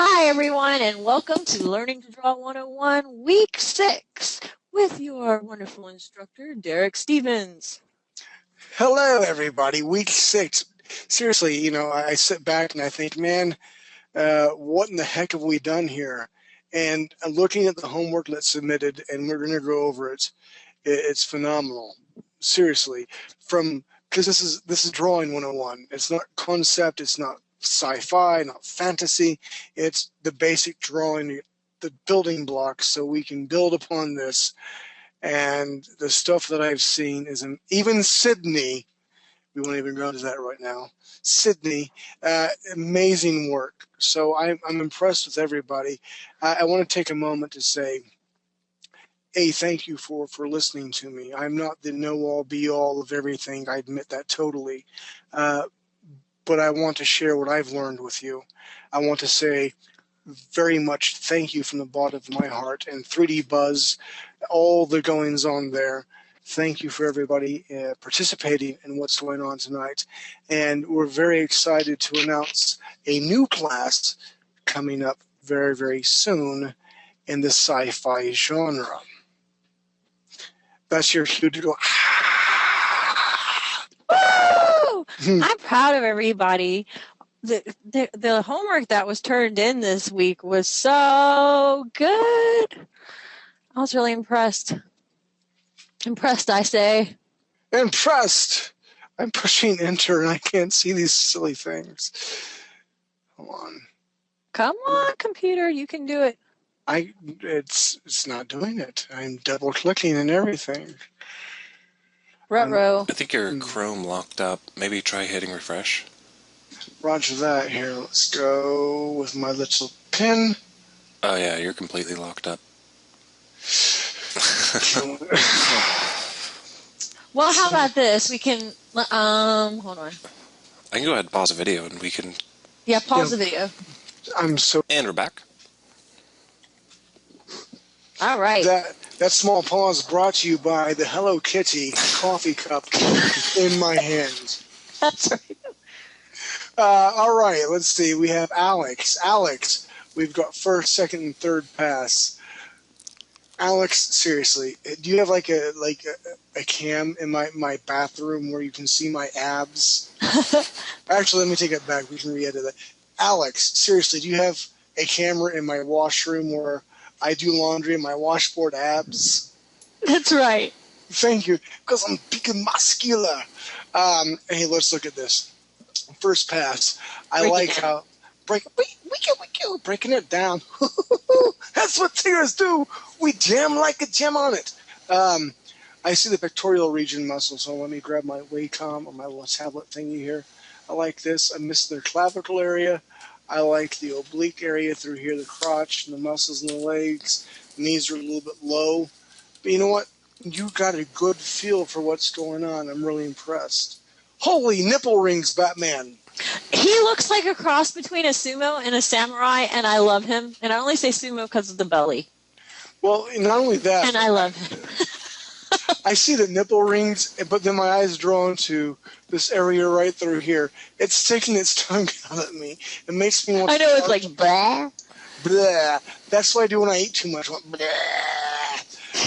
Hi, everyone, and welcome to Learning to Draw 101, Week 6, with your wonderful instructor, Derek Stevens. Hello, everybody. Week 6. Seriously, I sit back and I think, man, what in the heck have we done here? And I'm looking at the homework that's submitted, and we're going to go over it. It's phenomenal. Seriously, because this is drawing 101. It's not concept. It's not sci-fi, not fantasy. It's the basic drawing, the building blocks, so we can build upon this. And the stuff that I've seen is even Sydney. We won't even go into that right now. Sydney, amazing work. So I'm impressed with everybody. I want to take a moment to say, A, thank you for listening to me. I'm not the know-all, be-all of everything. I admit that totally. But I want to share what I've learned with you. I want to say very much thank you from the bottom of my heart. And 3D Buzz, all the goings on there. Thank you for everybody participating in what's going on tonight. And we're very excited to announce a new class coming up very, very soon in the sci-fi genre. That's your cue to go. Woo! I'm proud of everybody. The homework that was turned in this week was so good. I was really impressed. Impressed, I say. Impressed. I'm pushing enter and I can't see these silly things. Hold on. Come on, computer, you can do it. It's not doing it. I'm double clicking and everything. Ruh-roh. I think your Chrome locked up. Maybe try hitting refresh. Roger that. Here, let's go with my little pin. Oh yeah, you're completely locked up. Well, how about this? We can, hold on. I can go ahead and pause the video and we can... Yeah, pause the video. And we're back. All right. That small pause brought to you by the Hello Kitty coffee cup in my hand. That's right. All right, let's see. We have Alex. Alex, we've got first, second, and third pass. Alex, seriously, do you have like a cam in my bathroom where you can see my abs? Actually, let me take it back. We can re-edit that. Alex, seriously, do you have a camera in my washroom where I do laundry in my washboard abs? That's right. Thank you, because I'm big and muscular. Hey, let's look at this. First pass. I like how breaking it down. That's what singers do. We jam like a gem on it. I see the pectoral region muscle, so let me grab my Wacom or my little tablet thingy here. I like this. I missed the clavicle area. I like the oblique area through here, the crotch and the muscles in the legs. The knees are a little bit low. But you know what? You got a good feel for what's going on. I'm really impressed. Holy nipple rings, Batman. He looks like a cross between a sumo and a samurai, and I love him. And I only say sumo because of the belly. Well, not only that. And I love him. I see the nipple rings, but then my eyes drawn to this area right through here. It's sticking its tongue out at me. It makes me want to... I know, it's like, blah. Blah. That's what I do when I eat too much. Blah.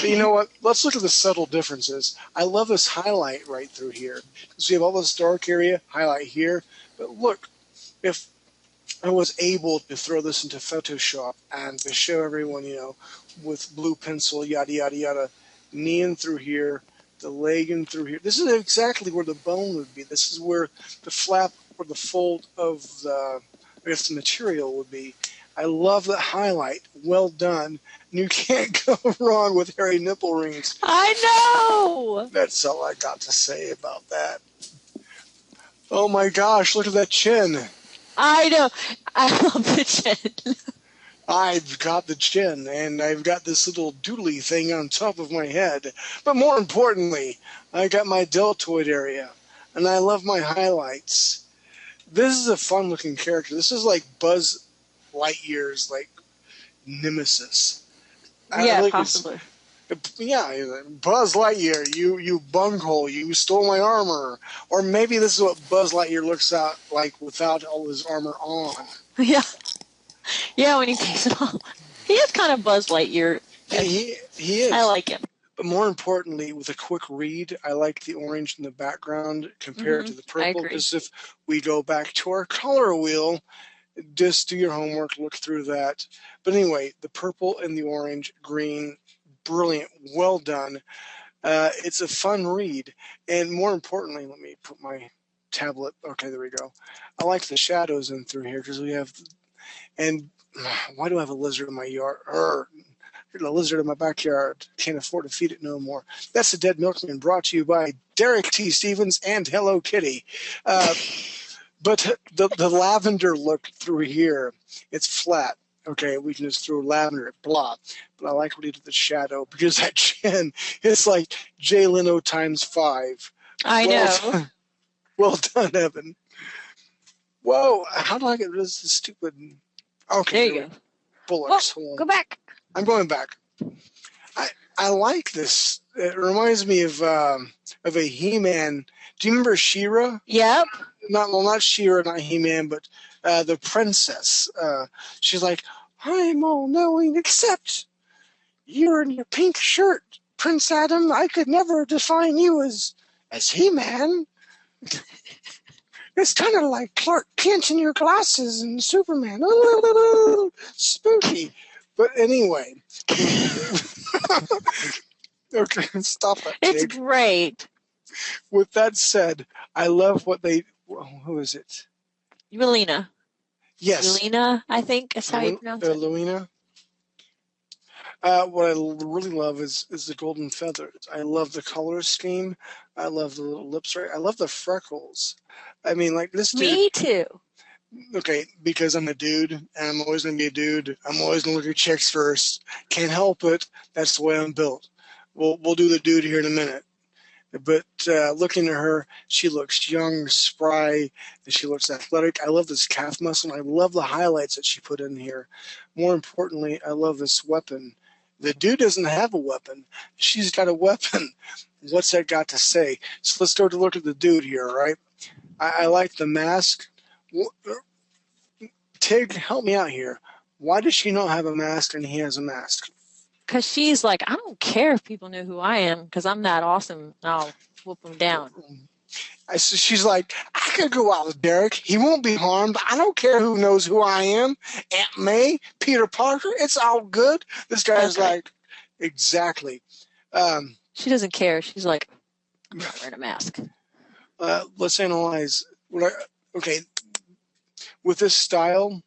But you know what? Let's look at the subtle differences. I love this highlight right through here. Because we have all this dark area, highlight here. But look, if I was able to throw this into Photoshop and to show everyone, with blue pencil, yada, yada, yada, knee in through here, the leg in through here. This is exactly where the bone would be. This is where the flap or the fold of the material would be. I love that highlight. Well done. And you can't go wrong with hairy nipple rings. I know! That's all I got to say about that. Oh my gosh, look at that chin. I know. I love the chin. I've got the chin, and I've got this little doodly thing on top of my head. But more importantly, I got my deltoid area, and I love my highlights. This is a fun-looking character. This is like Buzz Lightyear's, like, nemesis. Yeah, possibly. Yeah, Buzz Lightyear, you bunghole, you stole my armor. Or maybe this is what Buzz Lightyear looks out like without all his armor on. Yeah. Yeah, when he takes it off. He is kind of Buzz Lightyear. He is. I like him. But more importantly, with a quick read, I like the orange in the background compared to the I purple. agree. Because if we go back to our color wheel, just do your homework, look through that. But anyway, the purple and the orange, green, brilliant, well done. It's a fun read. And more importantly, let me put my tablet. Okay, there we go. I like the shadows in through here because we have. And why do I have a lizard in my yard? A lizard in my backyard. Can't afford to feed it no more. That's the Dead Milkman, brought to you by Derek T. Stevens and Hello Kitty. But the lavender look through here, it's flat. Okay, we can just throw lavender at blah. But I like what he did with the shadow because that chin, it's like Jay Leno times 5. I know. Done. Well done, Evan. Whoa, how do I get rid of this stupid... Okay, There you go. Bullocks. Whoa, go back. I'm going back. I like this. It reminds me of a He-Man. Do you remember She-Ra? Yep. Not She-Ra, not He-Man, but the princess. She's like, I'm all knowing, except you're in your pink shirt, Prince Adam. I could never define you as He-Man. It's kind of like Clark Kent in your glasses and Superman. Spooky. But anyway. Okay, stop that. It's Tig. great. With that said, I love what they... Who is it? Yelena. Yes. Yelena, I think is how you pronounce it. Luina. What I really love is the golden feathers. I love the color scheme. I love the little lips. Right. I love the freckles. I mean, like this dude. Me too. Okay, because I'm a dude, and I'm always going to be a dude. I'm always going to look at chicks first. Can't help it. That's the way I'm built. We'll do the dude here in a minute. But looking at her, she looks young, spry, and she looks athletic. I love this calf muscle. I love the highlights that she put in here. More importantly, I love this weapon. The dude doesn't have a weapon. She's got a weapon. What's that got to say? So let's start to look at the dude here, right? I like the mask. Tig, help me out here. Why does she not have a mask and he has a mask? Because she's like, I don't care if people know who I am because I'm that awesome. I'll whoop them down. She's like, I could go out with Derek. He won't be harmed. I don't care who knows who I am. Aunt May, Peter Parker, it's all good. This guy's like, exactly. She doesn't care. She's like, I'm not wearing a mask. Let's analyze. Okay, with this style,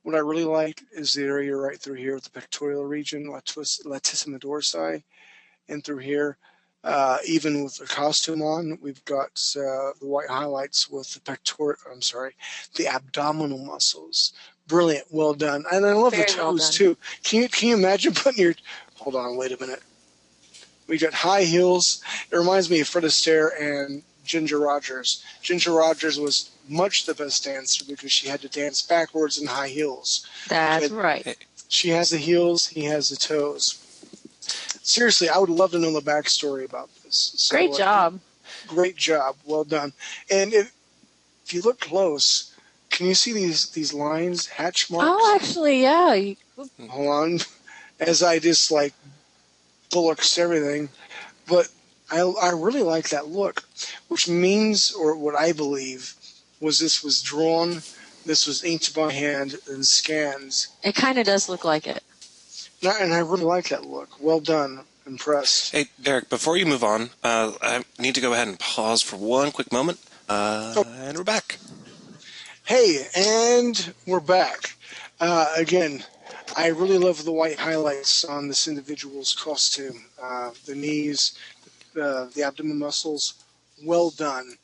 what I really like is the area right through here with the pectoral region, latissimus dorsi, and through here. Even with the costume on, we've got the white highlights with the abdominal muscles. Brilliant, well done. And I love the toes too. Can you imagine putting your... Hold on, wait a minute. We got high heels. It reminds me of Fred Astaire and Ginger Rogers. Ginger Rogers was much the best dancer because she had to dance backwards in high heels. That's right. She has the heels, he has the toes. Seriously, I would love to know the backstory about this. So, great job. Great job. Well done. And if you look close, can you see these lines, hatch marks? Oh, actually, yeah. Hold on. As I just like bullocks everything. But I really like that look, which means, or what I believe, this was drawn, this was inked by hand and scanned. It kind of does look like it. And I really like that look. Well done. Impressed. Hey, Derek, before you move on, I need to go ahead and pause for one quick moment. And we're back. Hey, and we're back. Again, I really love the white highlights on this individual's costume. The knees, the abdomen muscles, well done.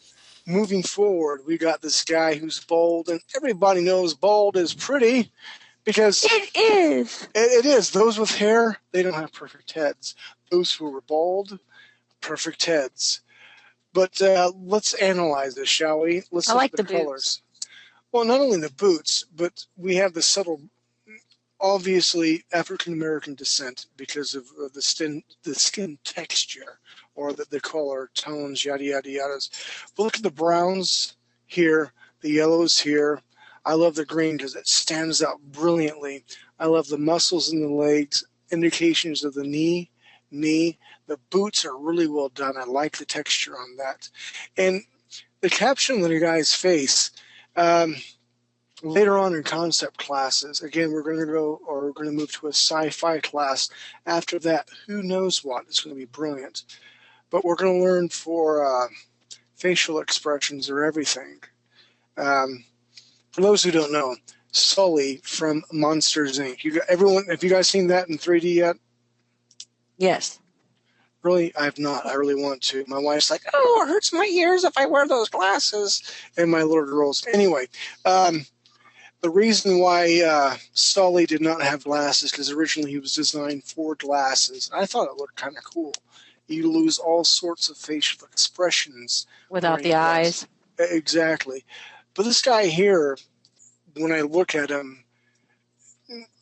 Moving forward, we got this guy who's bald, and everybody knows bald is pretty. Because it is. It is. Those with hair, they don't have perfect heads. Those who are bald, perfect heads. But let's analyze this, shall we? Let's look at the colors. Boots. Well, not only the boots, but we have the subtle, obviously African American descent because of the skin texture, or the color tones, yada yada yadas. But look at the browns here, the yellows here. I love the green because it stands out brilliantly. I love the muscles in the legs, indications of the knee. The boots are really well done. I like the texture on that. And the caption on the guy's face, later on in concept classes, again, we're going to move to a sci-fi class. After that, who knows what? It's going to be brilliant. But we're going to learn for facial expressions are everything. For those who don't know, Sully from Monsters, Inc. Have you guys seen that in 3D yet? Yes. Really, I have not. I really want to. My wife's like, oh, it hurts my ears if I wear those glasses. And my little girls. Anyway, the reason why Sully did not have glasses, because originally he was designed for glasses. I thought it looked kind of cool. You lose all sorts of facial expressions. Without the eyes. Exactly. But this guy here, when I look at him,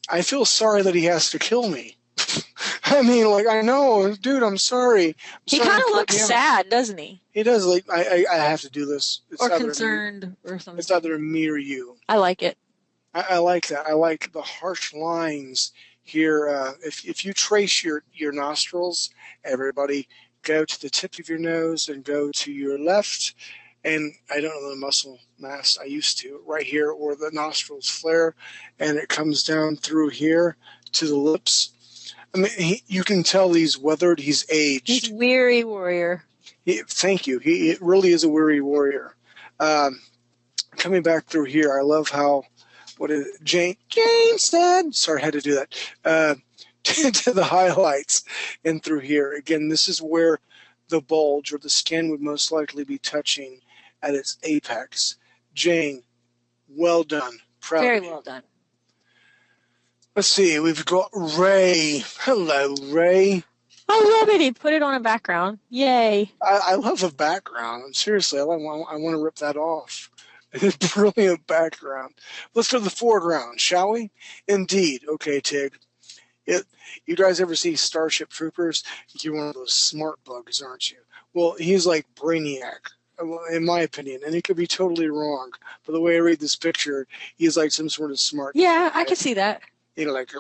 I feel sorry that he has to kill me. I mean, like, I know, dude, I'm sorry. He kind of looks sad, doesn't he? He does. Like, I have to do this. It's or concerned or something. It's either me or you. I like it. I like that. I like the harsh lines here. If you trace your nostrils, everybody, go to the tip of your nose and go to your left. And I don't know the muscle mass I used to. Right here where the nostrils flare, and it comes down through here to the lips. I mean, you can tell he's weathered. He's aged. He's weary warrior. Thank you. He really is a weary warrior. Coming back through here, I love how Jane said. Sorry, I had to do that. To the highlights and through here. Again, this is where the bulge or the skin would most likely be touching at its apex. Jane, well done. Proud. Very well done. Let's see, we've got Ray. Hello, Ray. I love it. He put it on a background. Yay. I love the background. Seriously, I want to rip that off. It's a brilliant background. Let's go to the foreground, shall we? Indeed. Okay, Tig. You guys ever see Starship Troopers? You're one of those smart bugs, aren't you? Well, he's like Brainiac, in my opinion, and he could be totally wrong. But the way I read this picture, he's like some sort of smart. Yeah, I can see that. You know, like,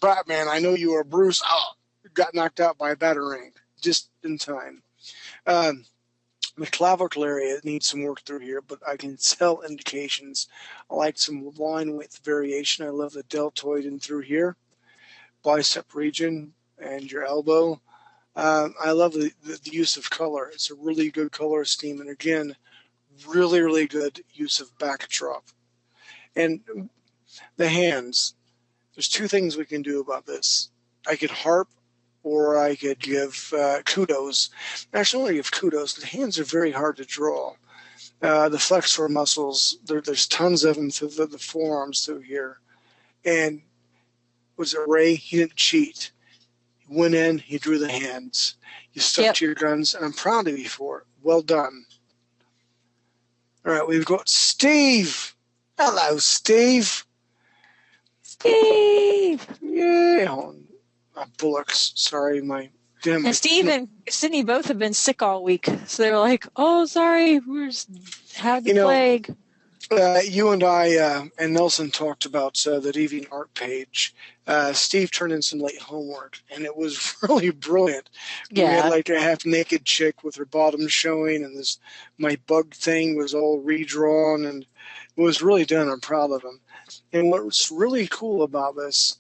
Batman, I know you are Bruce. Oh, got knocked out by a batarang just in time. The clavicle area needs some work through here, but I can tell indications. I like some line width variation. I love the deltoid in through here, bicep region, and your elbow. I love the use of color. It's a really good color scheme, and again, really, really good use of backdrop. And the hands. There's two things we can do about this. I could harp, or I could give kudos. Actually, I want to give kudos. The hands are very hard to draw. The flexor muscles, there's tons of them through the forearms through here. And was it Ray? He didn't cheat. He went in, he drew the hands. You stuck to your guns, and I'm proud of you for it. Well done. All right, we've got Steve. Hello, Steve. Steve! Yeah. Bullocks. Sorry, and Steve and Sydney both have been sick all week. So they were like, oh, sorry, we had the plague. You and I and Nelson talked about the DeviantArt page. Steve turned in some late homework, and it was really brilliant. Yeah. We had like a half-naked chick with her bottom showing, and my bug thing was all redrawn, and it was really done. I'm proud of him. And what's really cool about this,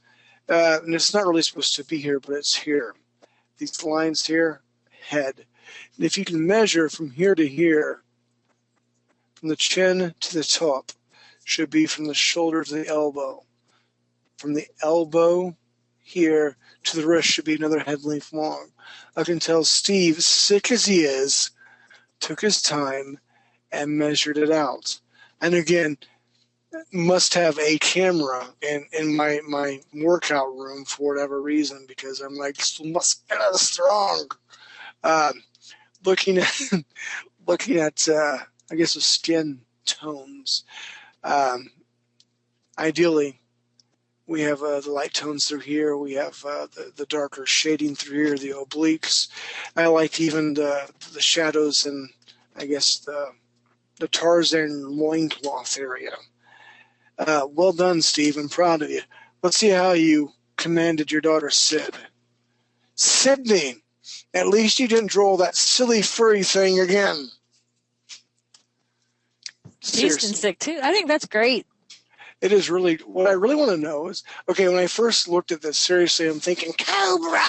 and it's not really supposed to be here, but it's here. These lines here, head. And if you can measure from here to here, from the chin to the top, should be from the shoulder to the elbow. From the elbow here to the wrist should be another head length long. I can tell Steve, sick as he is, took his time and measured it out. And again, must have a camera in my workout room for whatever reason, because I'm like muscular strong. Looking at I guess the skin tones. Ideally, we have the light tones through here. We have the darker shading through here, the obliques. I like even the shadows and I guess the the Tarzan loincloth area. Well done, Steve. I'm proud of you. Let's see how you commanded your daughter, Sid. Sydney, at least you didn't draw that silly furry thing again. She's been Seriously. sick too. I think that's great. It is really, what I really want to know is, okay, when I first looked at this, seriously, I'm thinking, Cobra!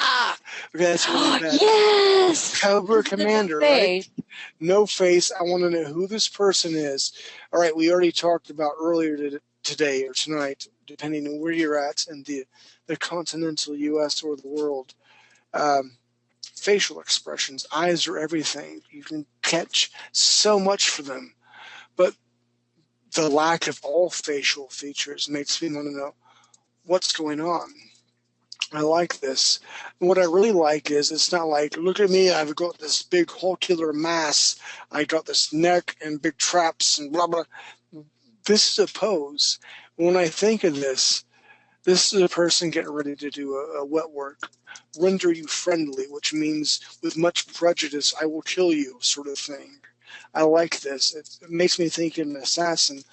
Okay, that's really bad. Yes! Cobra Commander, right? No face. I want to know who this person is. All right, we already talked about earlier today or tonight, depending on where you're at in the continental U.S. or the world. Facial expressions, eyes are everything. You can catch so much for them. But the lack of all facial features makes me want to know what's going on. I like this. What I really like is it's not like, look at me, I've got this big hulkular mass, I got this neck and big traps and blah, blah. This is a pose. When I think of this is a person getting ready to do a wet work. Render you friendly, which means with much prejudice, I will kill you, sort of thing. I like this. It makes me think of an assassin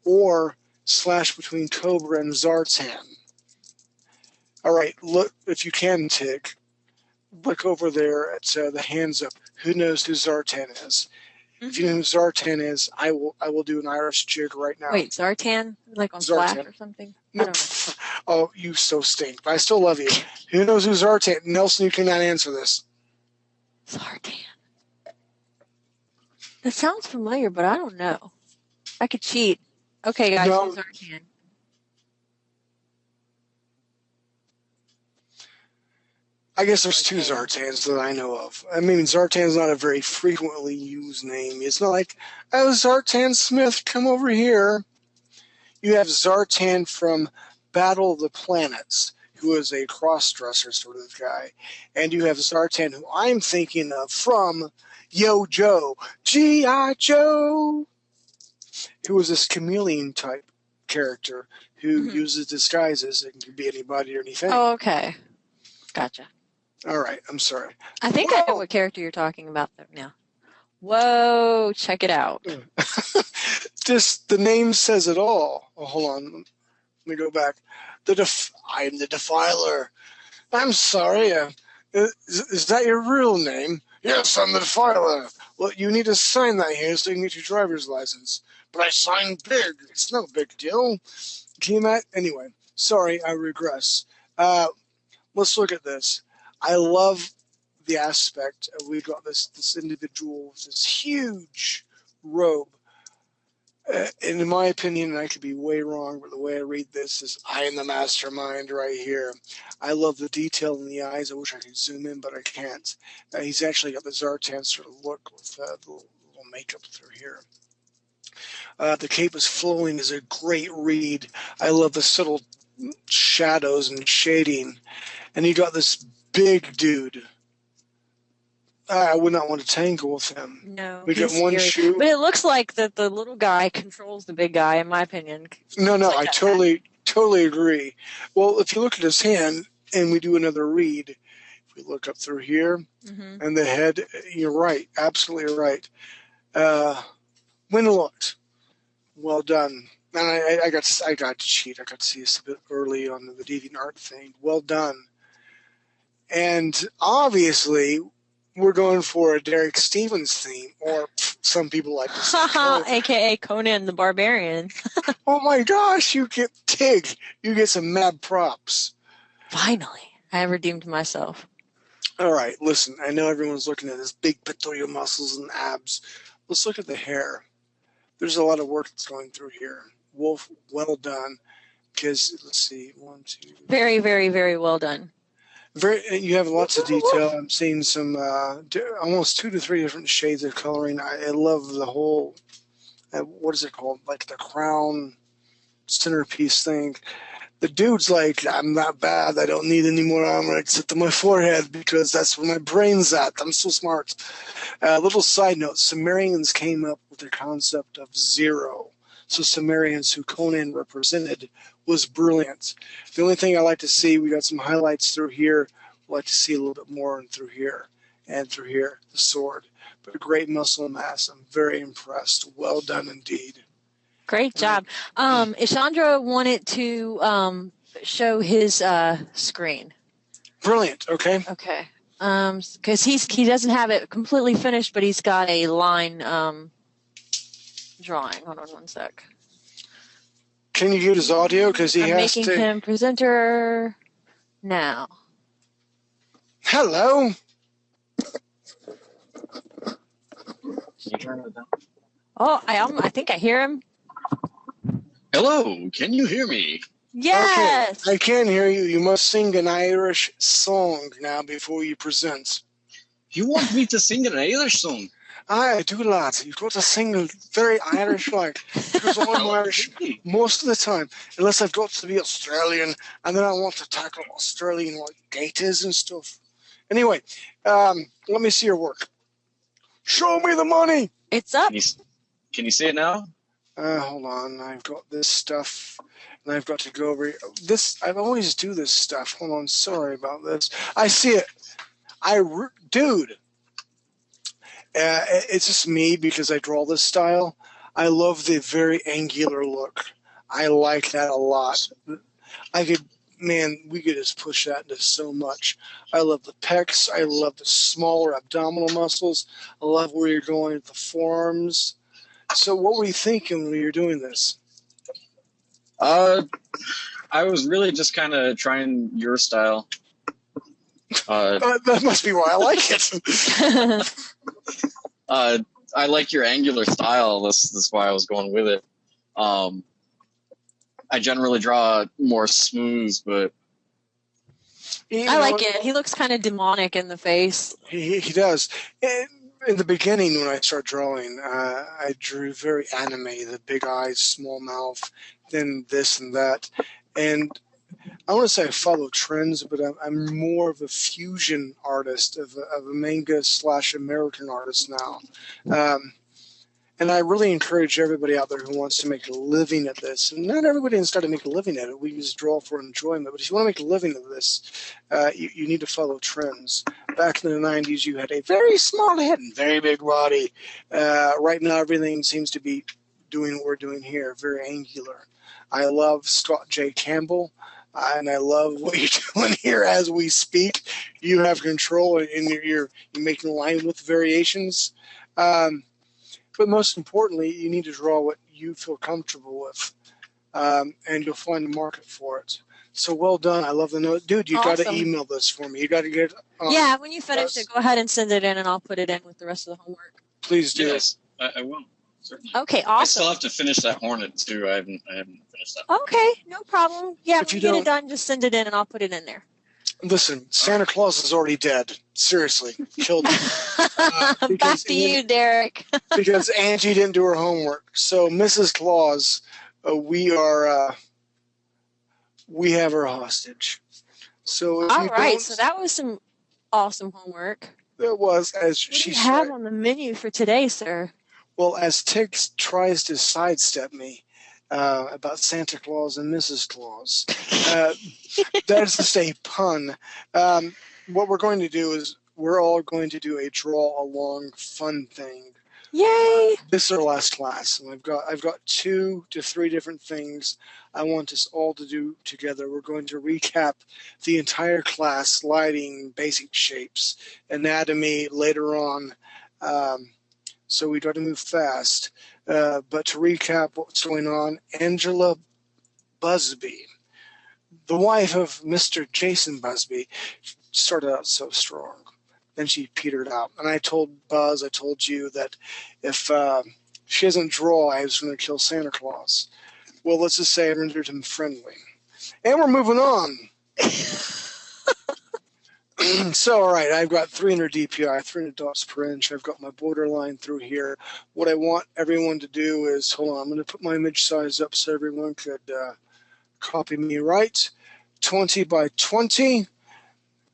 or slash between Cobra and Zartan. All right, look, if you can, Tig, look over there at the hands up. Who knows who Zartan is? Mm-hmm. If you know who Zartan is, I will do an Irish jig right now. Wait, Zartan? Like on Flash or something? No. Oh, you so stink. But I still love you. Who knows who Zartan? Nelson, you cannot answer this. Zartan. That sounds familiar, but I don't know. I could cheat. Okay, guys, who's Zartan? I guess there's two Zartans that I know of. I mean, Zartan's not a very frequently used name. It's not like, oh, Zartan Smith, come over here. You have Zartan from Battle of the Planets, who is a cross-dresser sort of guy. And you have Zartan, who I'm thinking of from Yo Joe, G.I. Joe, who is this chameleon-type character who uses disguises. It can be anybody or anything. Oh, okay. Gotcha. All right, I'm sorry. I think I know what character you're talking about now. Whoa, check it out. Just the name says it all. Oh, hold on. Let me go back. I'm the Defiler. I'm sorry. Is that your real name? Yes, I'm the Defiler. Well, you need to sign that here so you can get your driver's license. But I signed big. It's no big deal. Can you imagine? Anyway, sorry, I regress. Let's look at this. I love the aspect of we've got this individual with this huge robe. And in my opinion, and I could be way wrong, but the way I read this is I am the mastermind right here. I love the detail in the eyes. I wish I could zoom in, but I can't. He's actually got the Zartan sort of look with the little makeup through here. The cape is flowing is a great read. I love the subtle shadows and shading. And you got this big dude. I would not want to tangle with him. No, we get one shoe. But it looks like that the little guy controls the big guy, in my opinion. No, I totally agree. Well, if you look at his hand and we do another read, if we look up through here and the head, you're right, absolutely right. When looked, well done. And I got to cheat. I got to see this a bit early on the DeviantArt thing. Well done. And obviously, we're going for a Derek Stevens theme, or some people like to say AKA Conan the Barbarian. Oh my gosh, you get Tig. You get some mad props. Finally, I redeemed myself. All right, listen, I know everyone's looking at his big pectoral muscles and abs. Let's look at the hair. There's a lot of work that's going through here. Wolf, well done. Because, let's see, 1, 2. Very, very, very well done. You have lots of detail. I'm seeing some almost 2 to 3 different shades of coloring. I love the whole, what is it called? Like the crown centerpiece thing. The dude's like, I'm not bad. I don't need any more armor except on my forehead because that's where my brain's at. I'm so smart. Little side note, Sumerians came up with the concept of zero. So Sumerians, who Conan represented, was brilliant. The only thing I like to see, we got some highlights through here. I'd like to see a little bit more through here and through here, the sword. but a great muscle mass. I'm very impressed. Well done indeed. Great job. Ishandra wanted to show his screen. Brilliant. Okay. Okay. Because he doesn't have it completely finished, but he's got a line drawing. Hold on one sec. Can you get his audio? Because he I'm has making to. him presenter now. Hello. Can you turn it down? Oh, I think I hear him. Hello, can you hear me? Yes. Okay. I can hear you. You must sing an Irish song now before you present. You want me to sing an Irish song? I do, lad. You've got to sing very Irish-like, because I'm Irish most of the time, unless I've got to be Australian, and then I want to tackle Australian like gaiters and stuff. Anyway, let me see your work. Show me the money. It's up. Can you see it now? Hold on. I've got this stuff, and I've got to go over this. I always do this stuff. Hold on. Sorry about this. I see it. Dude. It's just me because I draw this style. I love the very angular look. I like that a lot. We could just push that into so much. I love the pecs. I love the smaller abdominal muscles. I love where you're going with the forearms. So what were you thinking when you were doing this? I was really just kind of trying your style. That must be why I like it. I like your angular style. That's why I was going with it. I generally draw more smooth, but I like it. He looks kind of demonic in the face. He does. In the beginning, when I started drawing, I drew very anime, the big eyes, small mouth, then this and that. And I want to say I follow trends, but I'm more of a fusion artist, of a manga/American artist now. And I really encourage everybody out there who wants to make a living at this. And not everybody can start to make a living at it. We just draw for enjoyment. But if you want to make a living at this, you need to follow trends. Back in the 90s, you had a very small head and very big body. Right now, everything seems to be doing what we're doing here, very angular. I love Scott J. Campbell, and I love what you're doing here as we speak. You have control, and you're making a line with variations. But most importantly, you need to draw what you feel comfortable with, and you'll find a market for it. So well done. I love the note. Dude, you got to email this for me. You got to get it on. Yeah, when you finish it, go ahead and send it in, and I'll put it in with the rest of the homework. Please do. Yes, I will. Certainly. Okay, awesome. I still have to finish that Hornet, too. I haven't finished that. Okay, no problem. Yeah, If when you you get it done, just send it in, and I'll put it in there. Listen, Santa Claus is already dead. Seriously, killed him. Back to you, Derek. Because Angie didn't do her homework. So, Mrs. Claus, we have her hostage. So, all right. So that was some awesome homework. It was, as what she do you have on the menu for today, sir? Well, as Tiggs tries to sidestep me about Santa Claus and Mrs. Claus, that's just a pun. What we're going to do is we're all going to do a draw-along fun thing. Yay! This is our last class, and I've got 2 to 3 different things I want us all to do together. We're going to recap the entire class, lighting, basic shapes, anatomy later on. So we got to move fast. But to recap what's going on, Angela Busby, the wife of Mr. Jason Busby, started out so strong. Then she petered out. And I told you that if she doesn't draw, I was going to kill Santa Claus. Well, let's just say I rendered him friendly. And we're moving on. So, all right, I've got 300 DPI, 300 dots per inch. I've got my borderline through here. What I want everyone to do is, hold on, I'm going to put my image size up so everyone could copy me right. 20 by 20.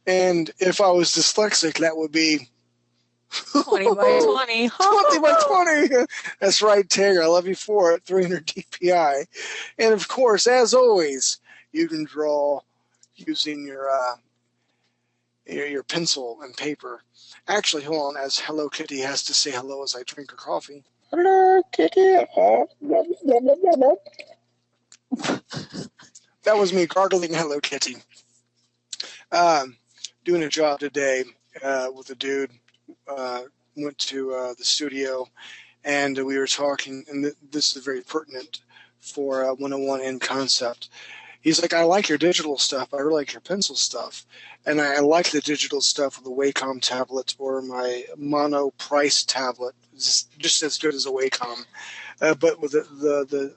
And if I was dyslexic, that would be 20 by 20. 20 by 20. That's right, Tig. I love you for it. 300 DPI. And, of course, as always, you can draw using your pencil and paper. Actually, hold on, as Hello Kitty has to say hello as I drink her coffee. Hello, Kitty. That was me gargling Hello Kitty. Doing a job today with a dude. Went to the studio, and we were talking, and this is very pertinent for 101 in concept. He's like, I like your digital stuff. I really like your pencil stuff. And I like the digital stuff with the Wacom tablet or my Mono Price tablet. It's just as good as a Wacom. But with the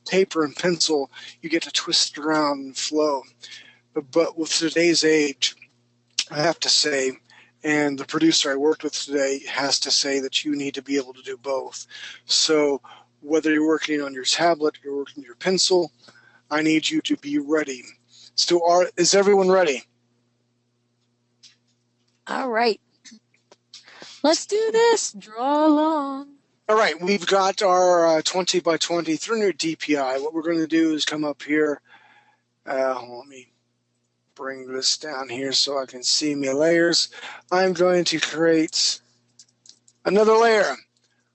paper and pencil, you get to twist it around and flow. But with today's age, I have to say, and the producer I worked with today has to say that you need to be able to do both. So whether you're working on your tablet, you're working on your pencil, I need you to be ready. So is everyone ready? All right. Let's do this. Draw along. All right, we've got our 20 by 20 300 DPI. What we're going to do is come up here. Let me bring this down here so I can see my layers. I'm going to create another layer.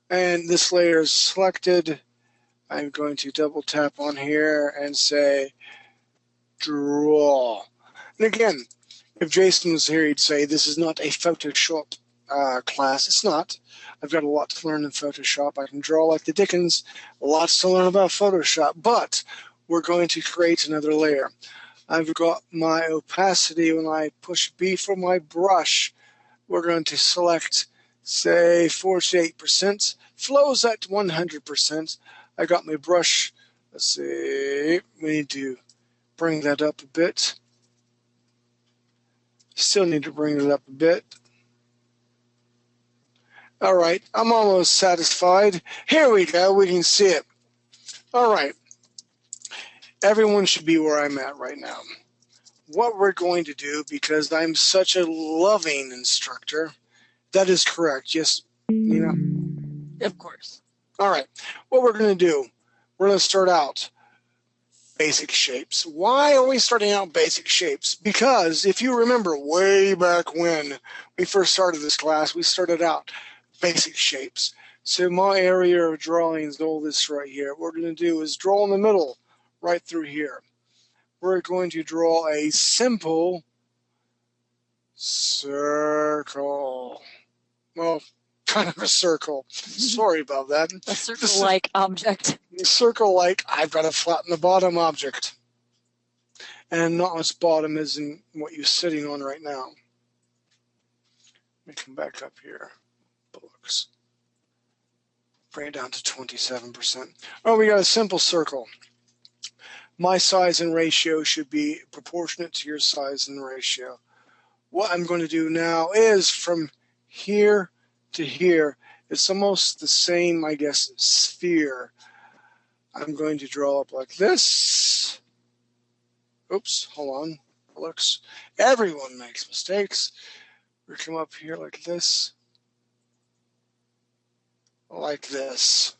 And this layer is selected. I'm going to double tap on here and say draw. And again, if Jason was here, he'd say this is not a Photoshop class. It's not. I've got a lot to learn in Photoshop. I can draw like the Dickens. Lots to learn about Photoshop. But we're going to create another layer. I've got my opacity. When I push B for my brush, we're going to select, say, 48%. Flows at 100%. I got my brush. Let's see. We need to bring that up a bit. Still need to bring it up a bit. All right, I'm almost satisfied. Here we go. We can see it. All right. Everyone should be where I'm at right now. What we're going to do, because I'm such a loving instructor, that is correct. Yes, Nina? Of course. All right. What we're going to do, we're going to start out basic shapes. Why are we starting out basic shapes? Because if you remember way back when we first started this class, we started out basic shapes. So my area of drawing is all this right here. What we're going to do is draw in the middle, right through here. We're going to draw a simple circle. Well, kind of a circle. Sorry about that. A circle-like object. Circle-like, I've got to flatten the bottom object. And not much bottom is in what you're sitting on right now. Let me come back up here. Books. Bring it down to 27%. Oh, we got a simple circle. My size and ratio should be proportionate to your size and ratio. What I'm going to do now is from here to here. It's almost the same, I guess, sphere. I'm going to draw up like this. Oops, hold on. Looks. Everyone makes mistakes. We come up here like this. Like this.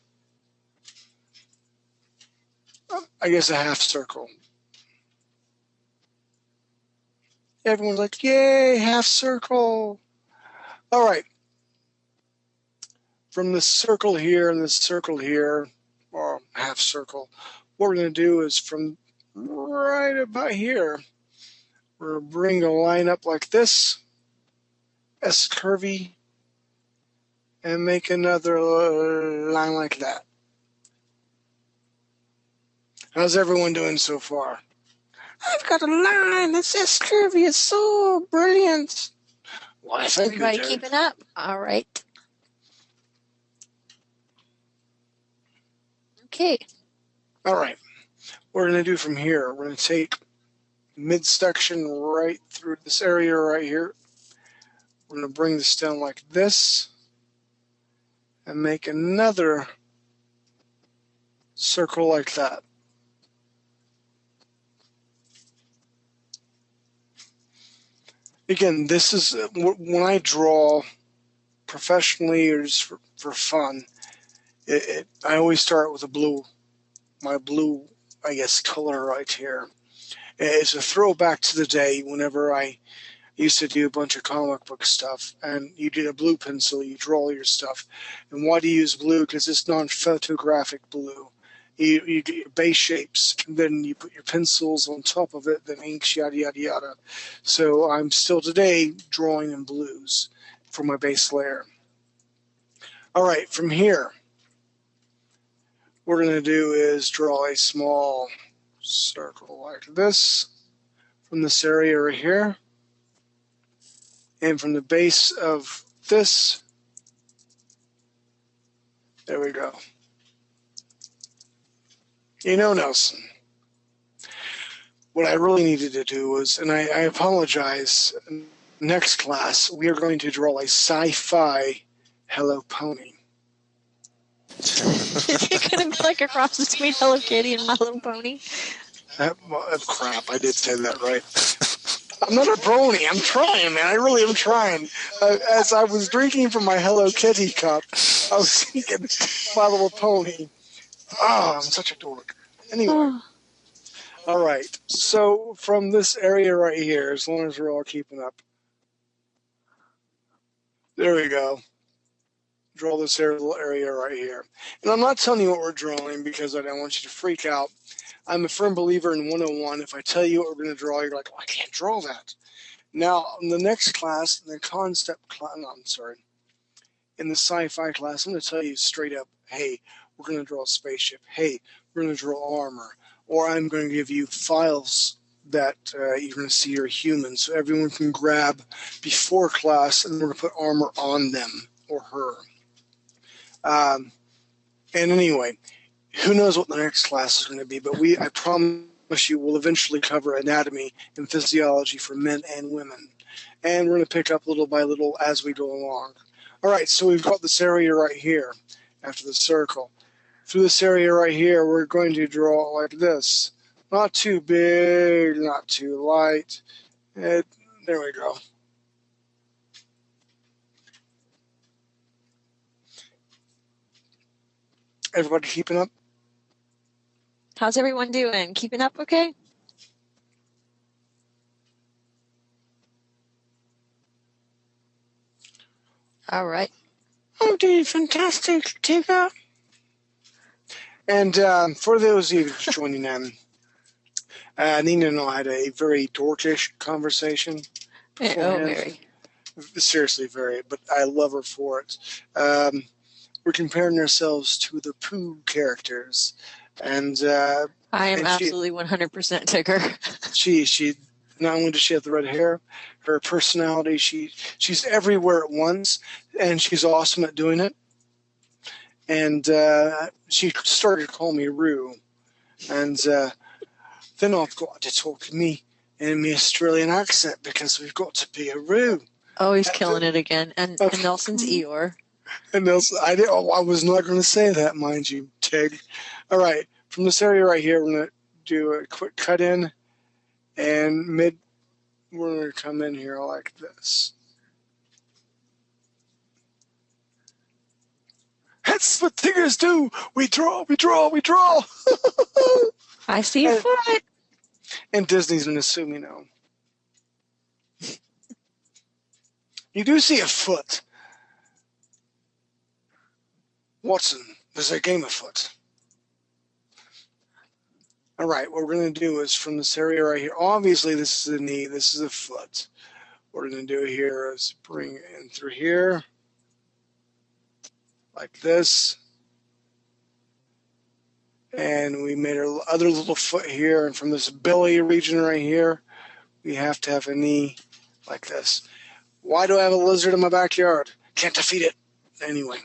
I guess a half circle. Everyone's like, yay, half circle. All right. From the circle here and the circle here, or half circle, what we're going to do is from right about here, we're going to bring a line up like this, S curvy, and make another line like that. How's everyone doing so far? I've got a line that's S curvy. It's so brilliant. Why, thank you, Everybody Jared. keeping up? All right. Okay. All right. What we're going to do from here, we're going to take midsection right through this area right here. We're going to bring this down like this and make another circle like that. Again, this is when I draw professionally or just for fun, I always start with my blue, I guess, color right here. It's a throwback to the day whenever I used to do a bunch of comic book stuff, and you did a blue pencil, you draw your stuff. And why do you use blue? Because it's non-photographic blue. You get your base shapes, and then you put your pencils on top of it, then inks, yada, yada, yada. So I'm still today drawing in blues for my base layer. All right, from here, what we're going to do is draw a small circle like this from this area right here. And from the base of this, there we go. You know, Nelson, what I really needed to do was, and I apologize, next class, we are going to draw a sci-fi Hello Pony. You're going to be like a cross between Hello Kitty and My Little Pony? Crap, I did say that right. I'm not a brony. I'm trying, man. I really am trying. As I was drinking from my Hello Kitty cup, I was thinking My Little Pony. Oh, I'm such a dork. Anyway. Oh. All right. So from this area right here, as long as we're all keeping up. There we go. Draw this little area right here. And I'm not telling you what we're drawing because I don't want you to freak out. I'm a firm believer in 101. If I tell you what we're going to draw, you're like, oh, I can't draw that. Now, in the next class, in the concept class, no, I'm sorry, in the sci-fi class, I'm going to tell you straight up, hey, we're going to draw a spaceship. Hey, we're going to draw armor. Or I'm going to give you files that you're going to see are human, so everyone can grab before class, and we're going to put armor on them or her. And anyway, who knows what the next class is going to be, but I promise you we'll eventually cover anatomy and physiology for men and women. And we're going to pick up little by little as we go along. All right, so we've got this area right here after the circle. Through this area right here, we're going to draw like this. Not too big, not too light. There we go. Everybody keeping up? How's everyone doing? Keeping up okay? All right. I'm doing fantastic, Tigger. And for those of you just joining in, Nina and I had a very dorkish conversation beforehand. Oh, very. Seriously, very, but I love her for it. We're comparing ourselves to the Pooh characters. And I am absolutely 100% Tigger. She not only does she have the red hair, her personality, she's everywhere at once, and she's awesome at doing it. And she started to call me Roo. And then I've got to talk to me in my Australian accent because we've got to be a Roo. Oh, he's killing it again. And Nelson's Eeyore. And Nelson, I was not going to say that, mind you, Tig. All right, from this area right here, we're going to do a quick cut in, and we're going to come in here like this. That's what Tiggers do. We draw, we draw, we draw. I see a foot. And Disney's going to sue me now. You do see a foot. Watson, there's a game afoot. All right, what we're going to do is from this area right here, obviously this is a knee, this is a foot. What we're going to do here is bring it in through here, like this. And we made our other little foot here, and from this belly region right here, we have to have a knee like this. Why do I have a lizard in my backyard? Can't defeat it. Anyway.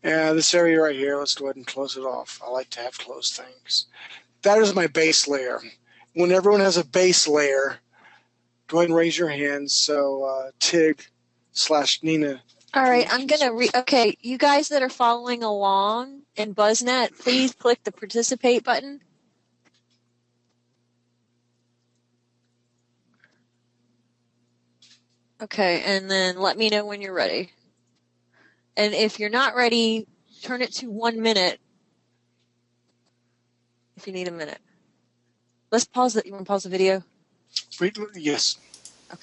Yeah, this area right here, let's go ahead and close it off. I like to have closed things. That is my base layer. When everyone has a base layer, go ahead and raise your hands so Tig/Nina. All right, I'm going to okay, you guys that are following along in BuzzNet, please click the participate button. Okay, and then let me know when you're ready. And if you're not ready, turn it to 1 minute if you need a minute. Let's pause it. You want to pause the video? Wait, yes. Okay.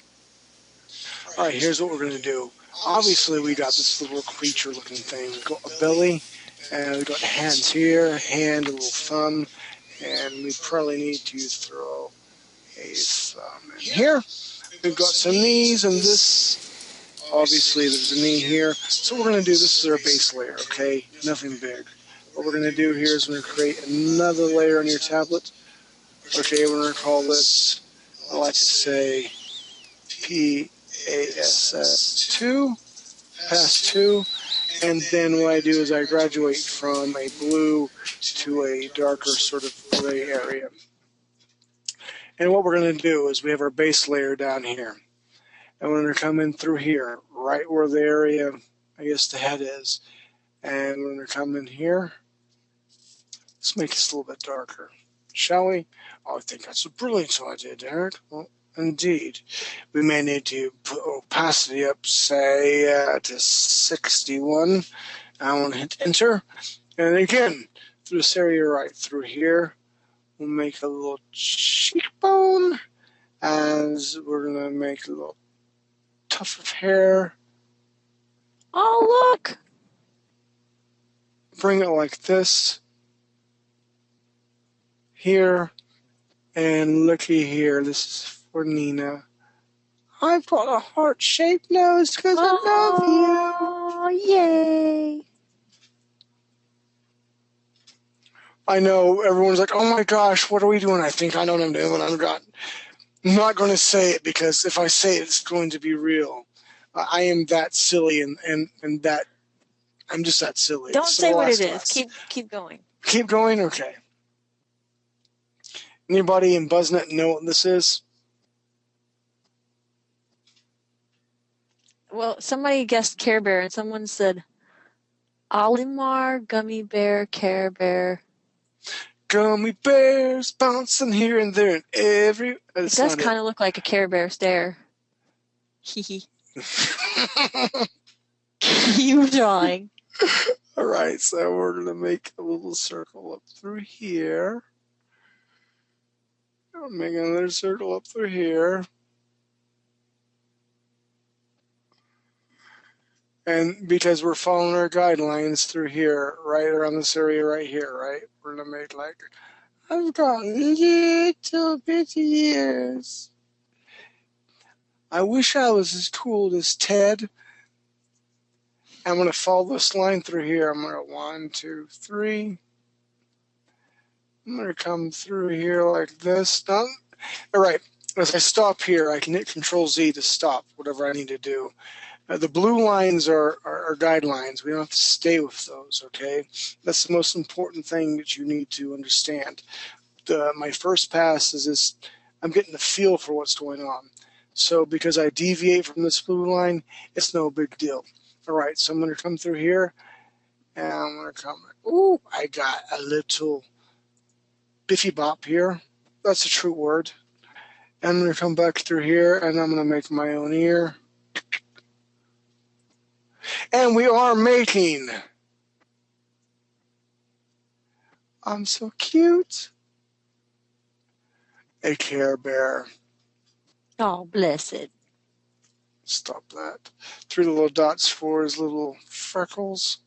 All right, here's what we're going to do. Obviously, we got this little creature-looking thing. We've got a belly, and we've got hands here, hand, a little thumb, and we probably need to throw a thumb in here. We've got some knees, and this, obviously, there's a knee here. So what we're going to do, this is our base layer, okay? Nothing big. What we're going to do here is we're going to create another layer on your tablet. Okay, we're going to call this, I like to say, PASS2, pass 2, and then what I do is I graduate from a blue to a darker sort of gray area. And what we're going to do is we have our base layer down here. And we're going to come in through here, right where the area, I guess the head is. And we're going to come in here. Let's make this a little bit darker, shall we? Oh, I think that's a brilliant idea, Derek. Well, indeed. We may need to put opacity up, say, to 61. I want to hit enter. And again, through this area right through here, we'll make a little cheekbone. As we're going to make a little tuft of hair. Oh, look! Bring it like this. Here. And looky here. This is for Nina. I've got a heart-shaped nose because I love you. Oh, yay! I know everyone's like, oh my gosh, what are we doing? I think I know what I'm doing. I'm not going to say it because if I say it, it's going to be real. I am that silly and that I'm just that silly. Don't So say what it class. is. Keep going. Keep going? Okay. Anybody in BuzzNet know what this is? Well, somebody guessed Care Bear, and someone said Olimar, Gummy Bear, Care Bear. Gummy bears bouncing here and there and every. It does kind of look like a Care Bear stare. Hee Keep drawing. All right, so we're going to make a little circle up through here. I'll make another circle up through here. And because we're following our guidelines through here, right around this area right here, right? We're going to make like, I've got little bitty ears. I wish I was as cool as Ted. I'm going to follow this line through here. I'm going to 1, 2, 3. I'm going to come through here like this. Now, all right, as I stop here, I can hit Control-Z to stop whatever I need to do. The blue lines are guidelines. We don't have to stay with those, okay? That's the most important thing that you need to understand. My first pass is this, I'm getting the feel for what's going on. So because I deviate from this blue line, it's no big deal. All right, so I'm going to come through here, and I'm going to come, ooh, I got a little biffy bop here. That's a true word. And I'm going to come back through here, and I'm going to make my own ear. And we are making, I'm so cute, a Care Bear. Oh, blessed. Stop that. 3 little dots for his little freckles.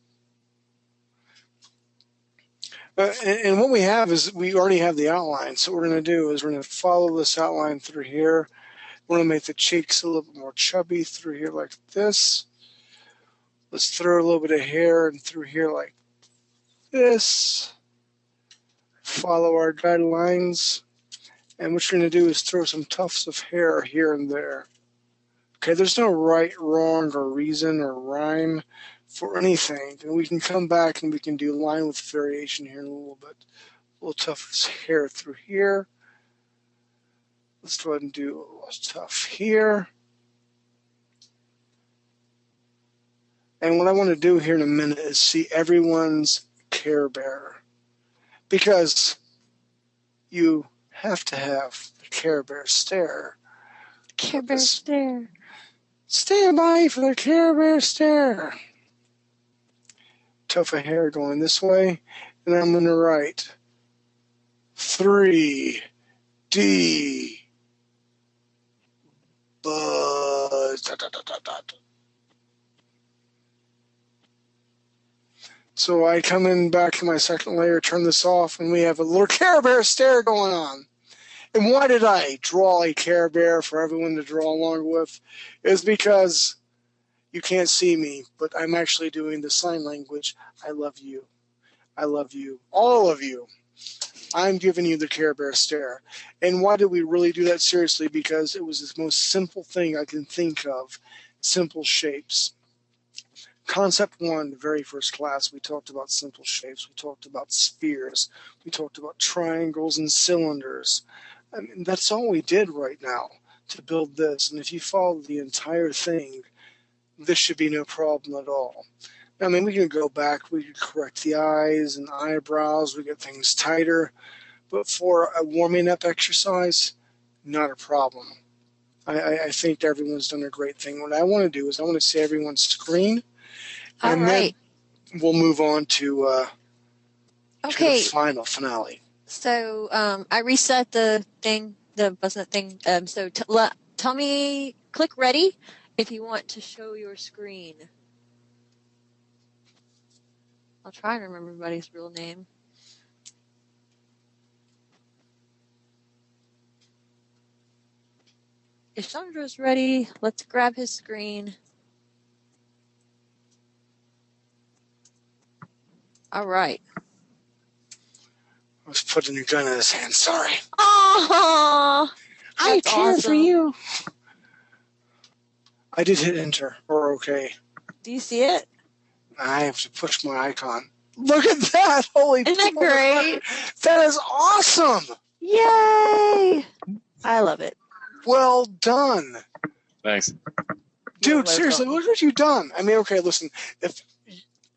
And what we have is we already have the outline. So what we're going to do is we're going to follow this outline through here. We're going to make the cheeks a little bit more chubby through here like this. Let's throw a little bit of hair in through here like this. Follow our guidelines. And what you're going to do is throw some tufts of hair here and there. Okay, there's no right, wrong, or reason or rhyme for anything. And we can come back and we can do line with variation here in a little bit. A little tuft hair through here. Let's go ahead and do a little tuft here. And what I want to do here in a minute is see everyone's Care Bear. Because you have to have the Care Bear stare. Care Bear stare. Stand by for the Care Bear stare. Tuft of hair going this way. And I'm going to write 3, D. Buzz. Dot, dot, dot, dot, dot. So I come in back to my second layer, turn this off, and we have a little Care Bear stare going on. And why did I draw a Care Bear for everyone to draw along with? Is because you can't see me, but I'm actually doing the sign language. I love you. I love you. All of you. I'm giving you the Care Bear stare. And why did we really do that seriously? Because it was the most simple thing I can think of. Simple shapes. Concept 1, the very first class, we talked about simple shapes. We talked about spheres. We talked about triangles and cylinders. I mean, that's all we did right now to build this. And if you follow the entire thing, this should be no problem at all. I mean, we can go back. We can correct the eyes and eyebrows. We get things tighter. But for a warming up exercise, not a problem. I think everyone's done a great thing. What I want to do is I want to see everyone's screen. All And right. then we'll move on to Okay. the final finale. So I reset the thing, the BuzzNet thing. So tell me, click ready if you want to show your screen. I'll try and remember everybody's real name. If Chandra's ready, let's grab his screen. All right. I was putting a gun in his hand. Sorry. Aww, I that's care for awesome. you. I did hit enter. Or okay. Do you see it? I have to push my icon. Look at that! Holy! Isn't that great? That is awesome! Yay! I love it. Well done. Thanks. Dude, seriously, look what you've done. I mean, okay, listen. If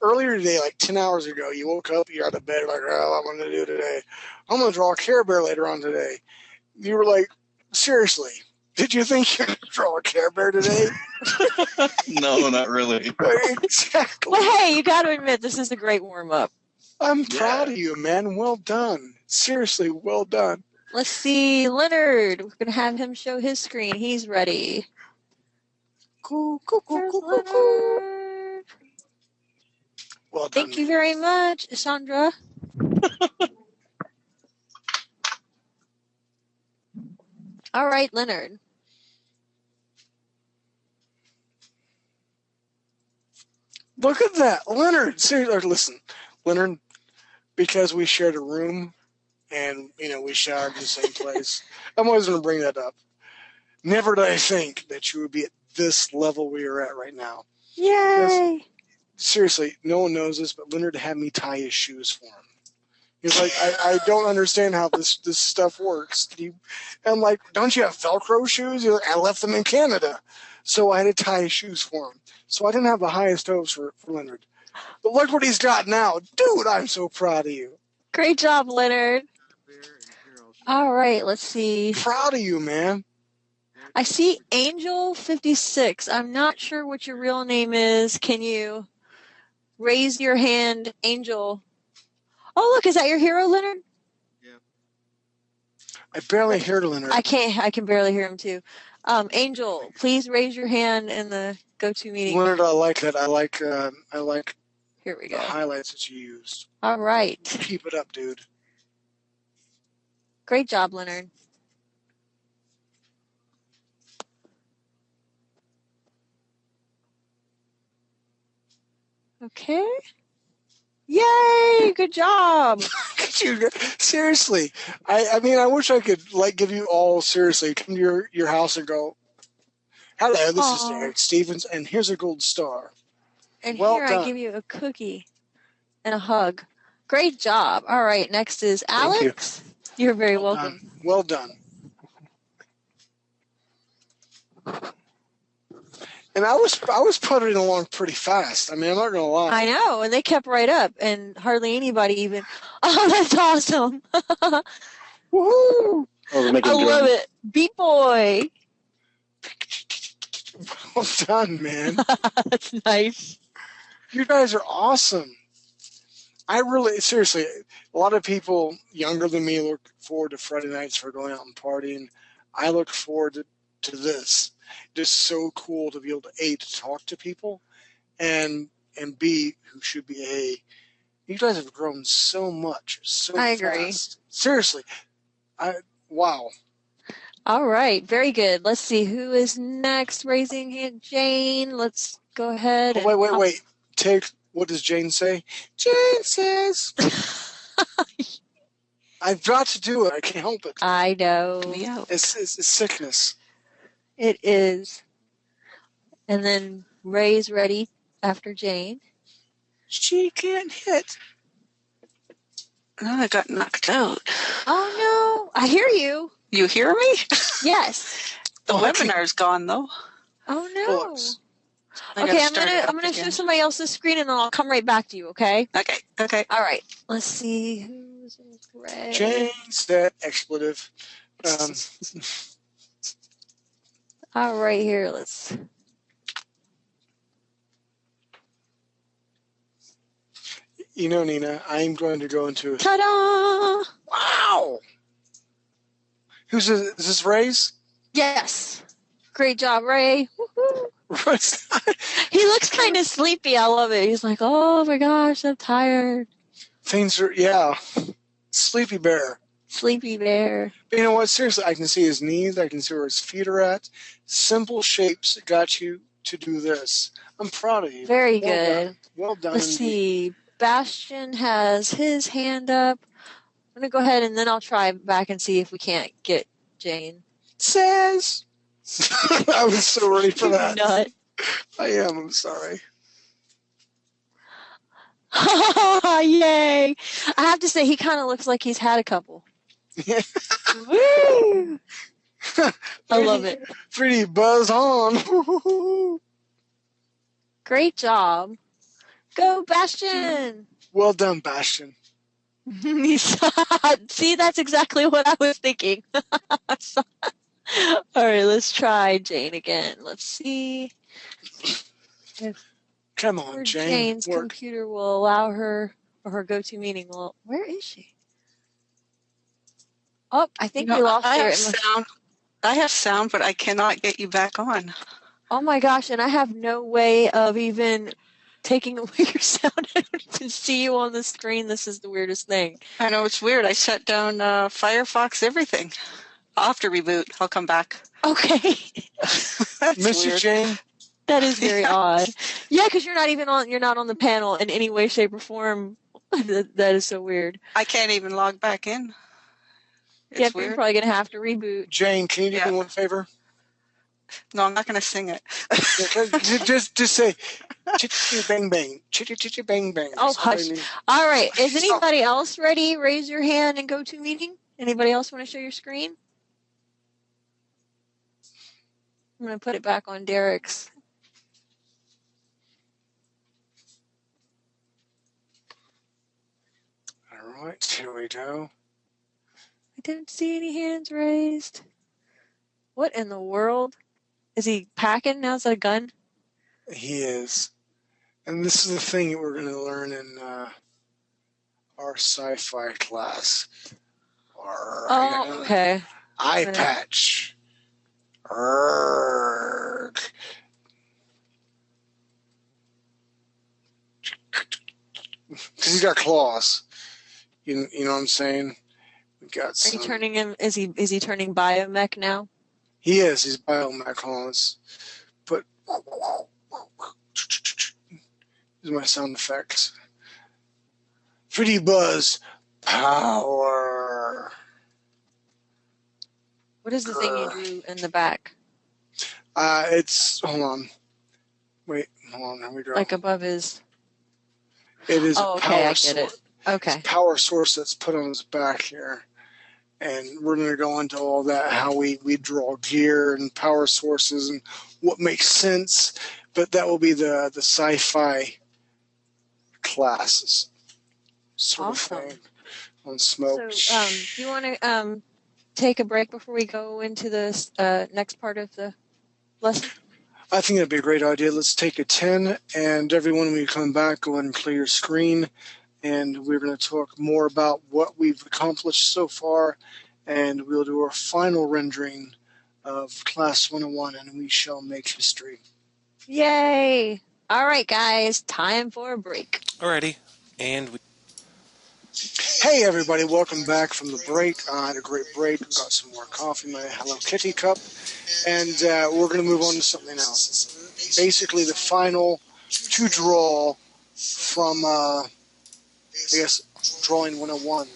earlier today, like 10 hours ago, you woke up, you're out of bed, like, oh, I'm going to do today. I'm going to draw a Care Bear later on today. You were like, seriously, did you think you're going to draw a Care Bear today? No, not really. Exactly. Well, hey, you got to admit, this is a great warm-up. I'm proud of you, man. Well done. Seriously, well done. Let's see, Leonard. We're going to have him show his screen. He's ready. Cool. Leonard. Well done. Thank you very much, Sandra. All right, Leonard. Look at that. Leonard, seriously, listen. Leonard, because we shared a room and, we showered in the same place, I'm always going to bring that up. Never did I think that you would be at this level we are at right now. Yay! Because, seriously, no one knows this, but Leonard had me tie his shoes for him. He's like, I don't understand how this stuff works. I'm like, don't you have Velcro shoes? He's like, I left them in Canada. So I had to tie his shoes for him. So I didn't have the highest hopes for Leonard. But look what he's got now. Dude, I'm so proud of you. Great job, Leonard. All right, let's see. Proud of you, man. I see Angel 56. I'm not sure what your real name is. Can you raise your hand, Angel? Oh, look, is that your hero, Leonard? Yeah. I barely heard Leonard. I can barely hear him too. Angel, please raise your hand in the go-to meeting. Leonard, I like that. I like Here we go. The highlights that you used. All right. Keep it up, dude. Great job, Leonard. Okay. Yay! Good job. Seriously, I mean, I wish I could give you all seriously come to your house and go, hello, this is Derek Stevens, and here's a gold star. And well here done. I give you a cookie and a hug. Great job. All right, next is Alex. You're very welcome. Well done. And I was puttering along pretty fast. I mean, I'm not gonna lie. I know, and they kept right up, and hardly anybody even. Oh, that's awesome! Woohoo! I love it, Beat Boy. Well done, man. That's nice. You guys are awesome. I really, seriously, a lot of people younger than me look forward to Friday nights for going out and partying. I look forward to this. Just so cool to be able to A, to talk to people, and B, who should be A. You guys have grown so much, so I agree. fast. Seriously, wow. All right, very good. Let's see who is next. Raising hand, Jane. Let's go ahead. Oh, wait. Take, what does Jane say? Jane says. I've got to do it. I can't help it. I know. It's sickness. It is. And then Ray's ready after Jane. She can't hit. Oh, I got knocked out. Oh, no. I hear you. You hear me? Yes. The webinar's gone, though. Oh, no. Bullocks. Okay, I'm gonna show somebody else's screen and then I'll come right back to you, okay? Okay. All right. Let's see who's Ray. Jane's that expletive. All right, here. Let's. You know, Nina, I'm going to go into. Ta-da! Wow. Is this Ray's? Yes. Great job, Ray. Woo-hoo. He looks kind of sleepy. I love it. He's like, oh my gosh, I'm tired. Things are, yeah. Sleepy bear. Sleepy bear. But you know what? Seriously, I can see his knees. I can see where his feet are at. Simple shapes got you to do this. I'm proud of you. Very good. Well done. Let's see. Bastian has his hand up. I'm going to go ahead and then I'll try back and see if we can't get Jane. Says. I was so ready for that. Nut. I am. I'm sorry. Yay. I have to say, he kind of looks like he's had a couple. Woo! I love it. Pretty buzz on. Great job. Go, Bastian. Well done, Bastian. See, that's exactly what I was thinking. All right, let's try Jane again. Let's see if Come on, Jane. Jane's computer will allow her, or her go-to meeting will. Where is she? Oh, I think we lost her. I have sound, but I cannot get you back on. Oh my gosh, and I have no way of even taking away your sound. I don't even see you on the screen. This is the weirdest thing. I know, it's weird. I shut down Firefox, everything. I'll have to reboot. I'll come back. Okay. Miss you, Jane. That is very odd. Yeah, because you're not on the panel in any way, shape, or form. That is so weird. I can't even log back in. Yeah, you're probably gonna have to reboot. Jane, can you do me one favor? No, I'm not gonna sing it. just say chitty bang bang, chitty bang bang. Oh, hush. All right. Is anybody else ready? Raise your hand and go to meeting. Anybody else want to show your screen? I'm going to put it back on Derek's. All right, here we go. I didn't see any hands raised. What in the world? Is he packing? Now is that a gun? He is. And this is the thing that we're going to learn in our sci-fi class. Okay. Eye patch. Because he's got claws. You know what I'm saying? We got some. Are you turning him? Is he turning biomech now? He is. He's biomech claws. But these are my sound effects. Pretty buzz. Power. What is the thing you drew in the back? It's, hold on. Wait, hold on. Here we go. Like above his. It is a power source. I get it. Okay. It's a power source that's put on his back here. And we're going to go into all that, how we draw gear and power sources and what makes sense. But that will be the sci-fi classes sort of thing on smoke. So, do you want to take a break before we go into this next part of the lesson? I think that'd be a great idea. Let's take a 10, and everyone, when you come back, go ahead and clear your screen, and we're going to talk more about what we've accomplished so far, and we'll do our final rendering of Class 101, and we shall make history. Yay! All right, guys, time for a break. Alrighty. And we... Hey, everybody, welcome back from the break. I had a great break. Got some more coffee in my Hello Kitty cup, and we're going to move on to something else. Basically, the final to draw from, I guess, Drawing 101.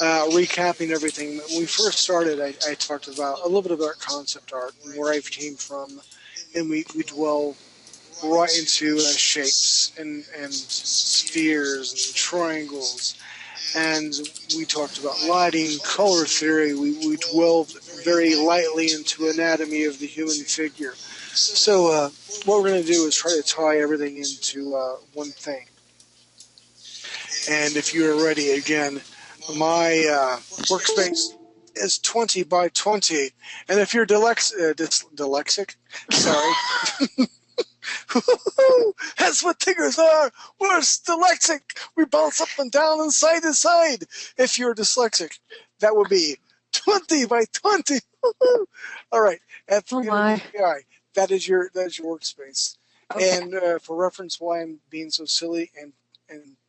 Recapping everything. When we first started, I talked about a little bit about concept art and where I came from, and we dwell right into shapes and spheres and triangles. And we talked about lighting, color theory. We dwelled very lightly into anatomy of the human figure. So what we're going to do is try to tie everything into one thing. And if you're ready, again, my workspace is 20 by 20. And if you're dyslexic, sorry. That's what tigers are. We're dyslexic. We bounce up and down and side to side. If you're dyslexic, that would be 20 by 20. All right. At 300 dpi, that is your workspace. Okay. And for reference, why I'm being so silly and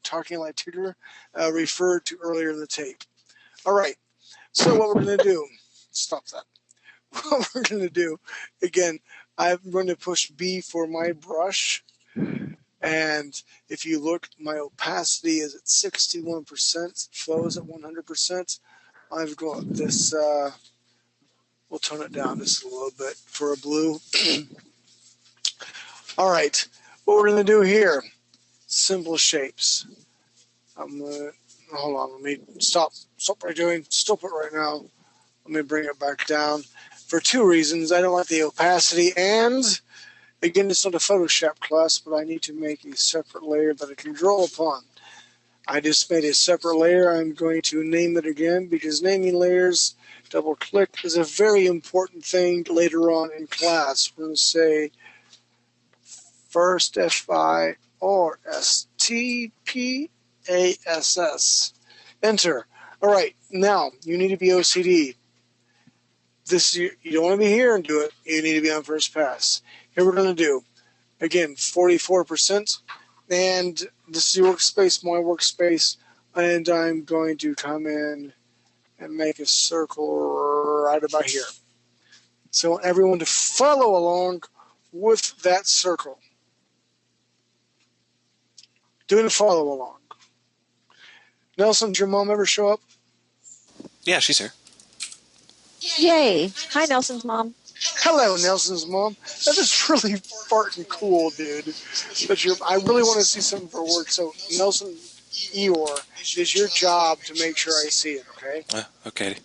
talking like Tudor, referred to earlier in the tape. All right. So what we're going to do? Stop that. What we're going to do again. I'm going to push B for my brush, and if you look, my opacity is at 61%, flow is at 100%. I've got this, we'll tone it down just a little bit for a blue. All right, what we're going to do here, simple shapes. I'm going to, hold on, let me stop what I'm doing, stop it right now. Let me bring it back down. For two reasons. I don't like the opacity, and again, it's not a Photoshop class, but I need to make a separate layer that I can draw upon. I just made a separate layer. I'm going to name it again because naming layers, double click, is a very important thing later on in class. We're going to say first FIRSTPASS. Enter. All right, now you need to be OCD. This you don't want to be here and do it. You need to be on first pass. Here we're going to do, again, 44%. And this is your workspace, my workspace. And I'm going to come in and make a circle right about here. So I want everyone to follow along with that circle. Doing a follow along. Nelson, did your mom ever show up? Yeah, she's here. Yay! Hi, Nelson's mom. Hello, Nelson's mom. That is really farting cool, dude. But I really want to see something for work. So, Nelson, Eeyore, it is your job to make sure I see it, okay? Okay.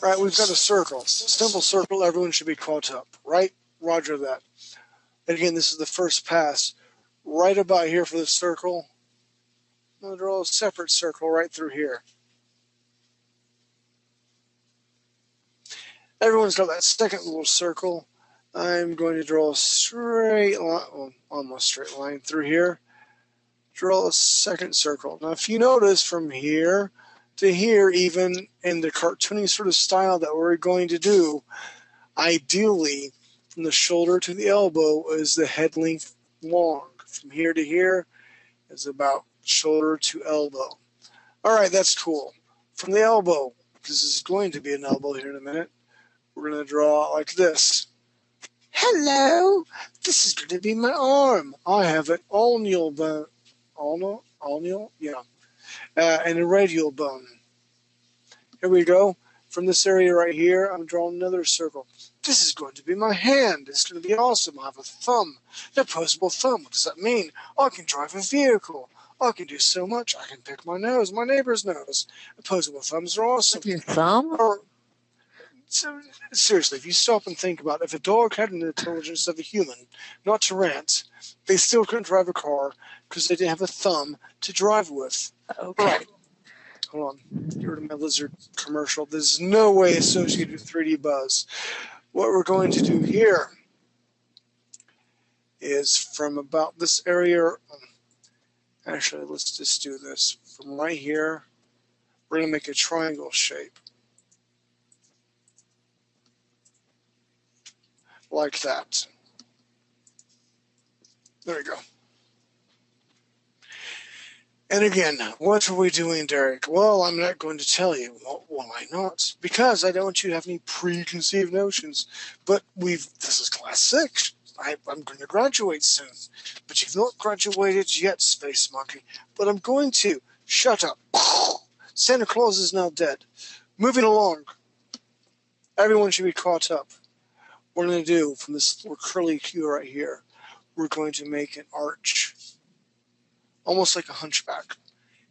All right, we've got a circle. Simple circle, everyone should be caught up, right? Roger that. And again, this is the first pass. Right about here for the circle. I'm going to draw a separate circle right through here. Everyone's got that second little circle. I'm going to draw a straight line, well, almost straight line through here. Draw a second circle. Now, if you notice from here to here, even in the cartoony sort of style that we're going to do, ideally, from the shoulder to the elbow is the head length long. From here to here is about shoulder to elbow. All right, that's cool. From the elbow, because this is going to be an elbow here in a minute, we're going to draw like this. Hello, this is going to be my arm. I have an ulnar bone, ulnar, yeah, and a radial bone. Here we go. From this area right here, I'm drawing another circle. This is going to be my hand. It's going to be awesome. I have a thumb, an opposable thumb. What does that mean? I can drive a vehicle. I can do so much. I can pick my nose, my neighbor's nose. Opposable thumbs are awesome. Your thumb? So, seriously, if you stop and think about it, if a dog had an intelligence of a human, not to rant, they still couldn't drive a car because they didn't have a thumb to drive with. Okay. Right. Hold on. Get rid of my lizard commercial. There's no way associated with 3D Buzz. What we're going to do here is from about this area Actually, let's just do this. From right here, we're going to make a triangle shape. Like that. There we go. And again, what are we doing, Derek? Well, I'm not going to tell you. Well, why not? Because I don't want you to have any preconceived notions. But this is class 6. I'm going to graduate soon. But you've not graduated yet, Space Monkey. But I'm going to. Shut up. Santa Claus is now dead. Moving along. Everyone should be caught up. What we're going to do from this little curly Q right here, we're going to make an arch. Almost like a hunchback.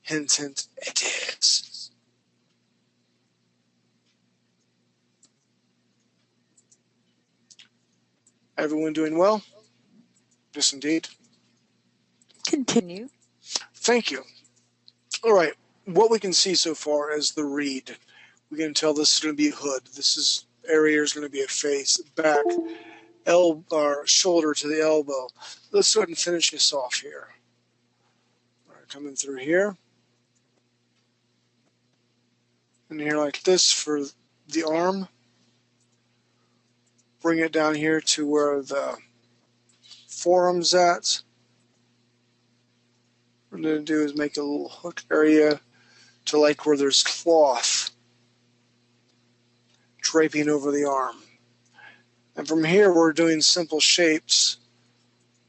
Hint, hint, it is. Everyone doing well? Yes, indeed. Continue. Thank you. All right. What we can see so far is the reed. We can tell this is going to be a hood. This area is going to be a face, back, or shoulder to the elbow. Let's go ahead and finish this off here. All right, coming through here. And here like this for the arm. Bring it down here to where the forearm's at. What we're going to do is make a little hook area to like where there's cloth draping over the arm. And from here, we're doing simple shapes.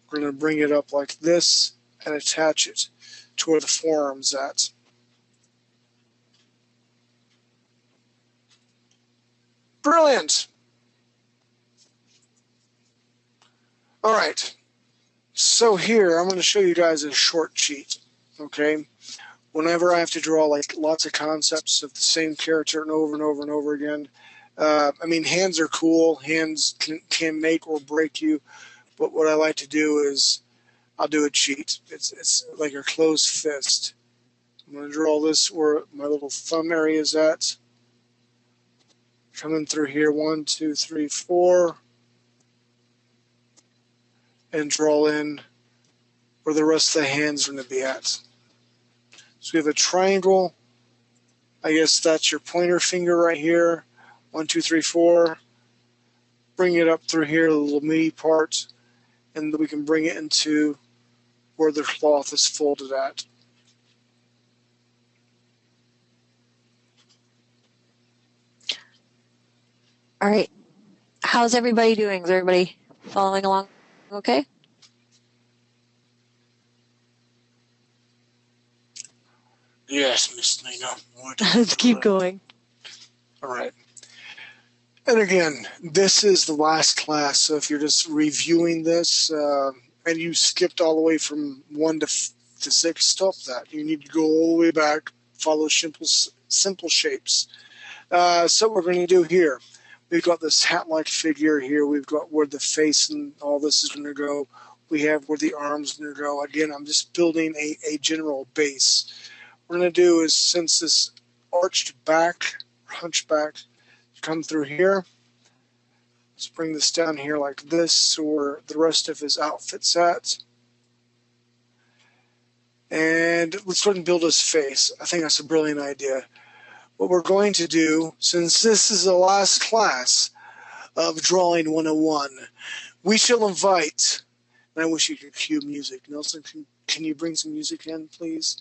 We're going to bring it up like this and attach it to where the forearm's at. Brilliant! All right. So here, I'm going to show you guys a short cheat, okay? Whenever I have to draw like lots of concepts of the same character and over and over and over again, I mean, hands are cool. Hands can make or break you. But what I like to do is I'll do a cheat. It's like a closed fist. I'm going to draw this where my little thumb area is at. Coming through here, 1, 2, 3, 4. And draw in where the rest of the hand's going to be at. So we have a triangle. I guess that's your pointer finger right here. 1, 2, 3, 4. Bring it up through here, the little meaty part. And we can bring it into where the cloth is folded at. All right. How's everybody doing? Is everybody following along okay? Yes, Miss Nina. Let's keep going. All right. And again, this is the last class, so if you're just reviewing this and you skipped all the way from 1 to 6, stop that. You need to go all the way back, follow simple shapes. So what we're going to do here, we've got this hat-like figure here. We've got where the face and all this is going to go. We have where the arm's going to go. Again, I'm just building a general base. What we're going to do is, since this arched back, hunchback, come through here. Let's bring this down here like this, so where the rest of his outfit's at. And let's go ahead and build his face. I think that's a brilliant idea. What we're going to do, since this is the last class of Drawing 101, we shall invite, and I wish you could cue music. Nelson, can you bring some music in, please?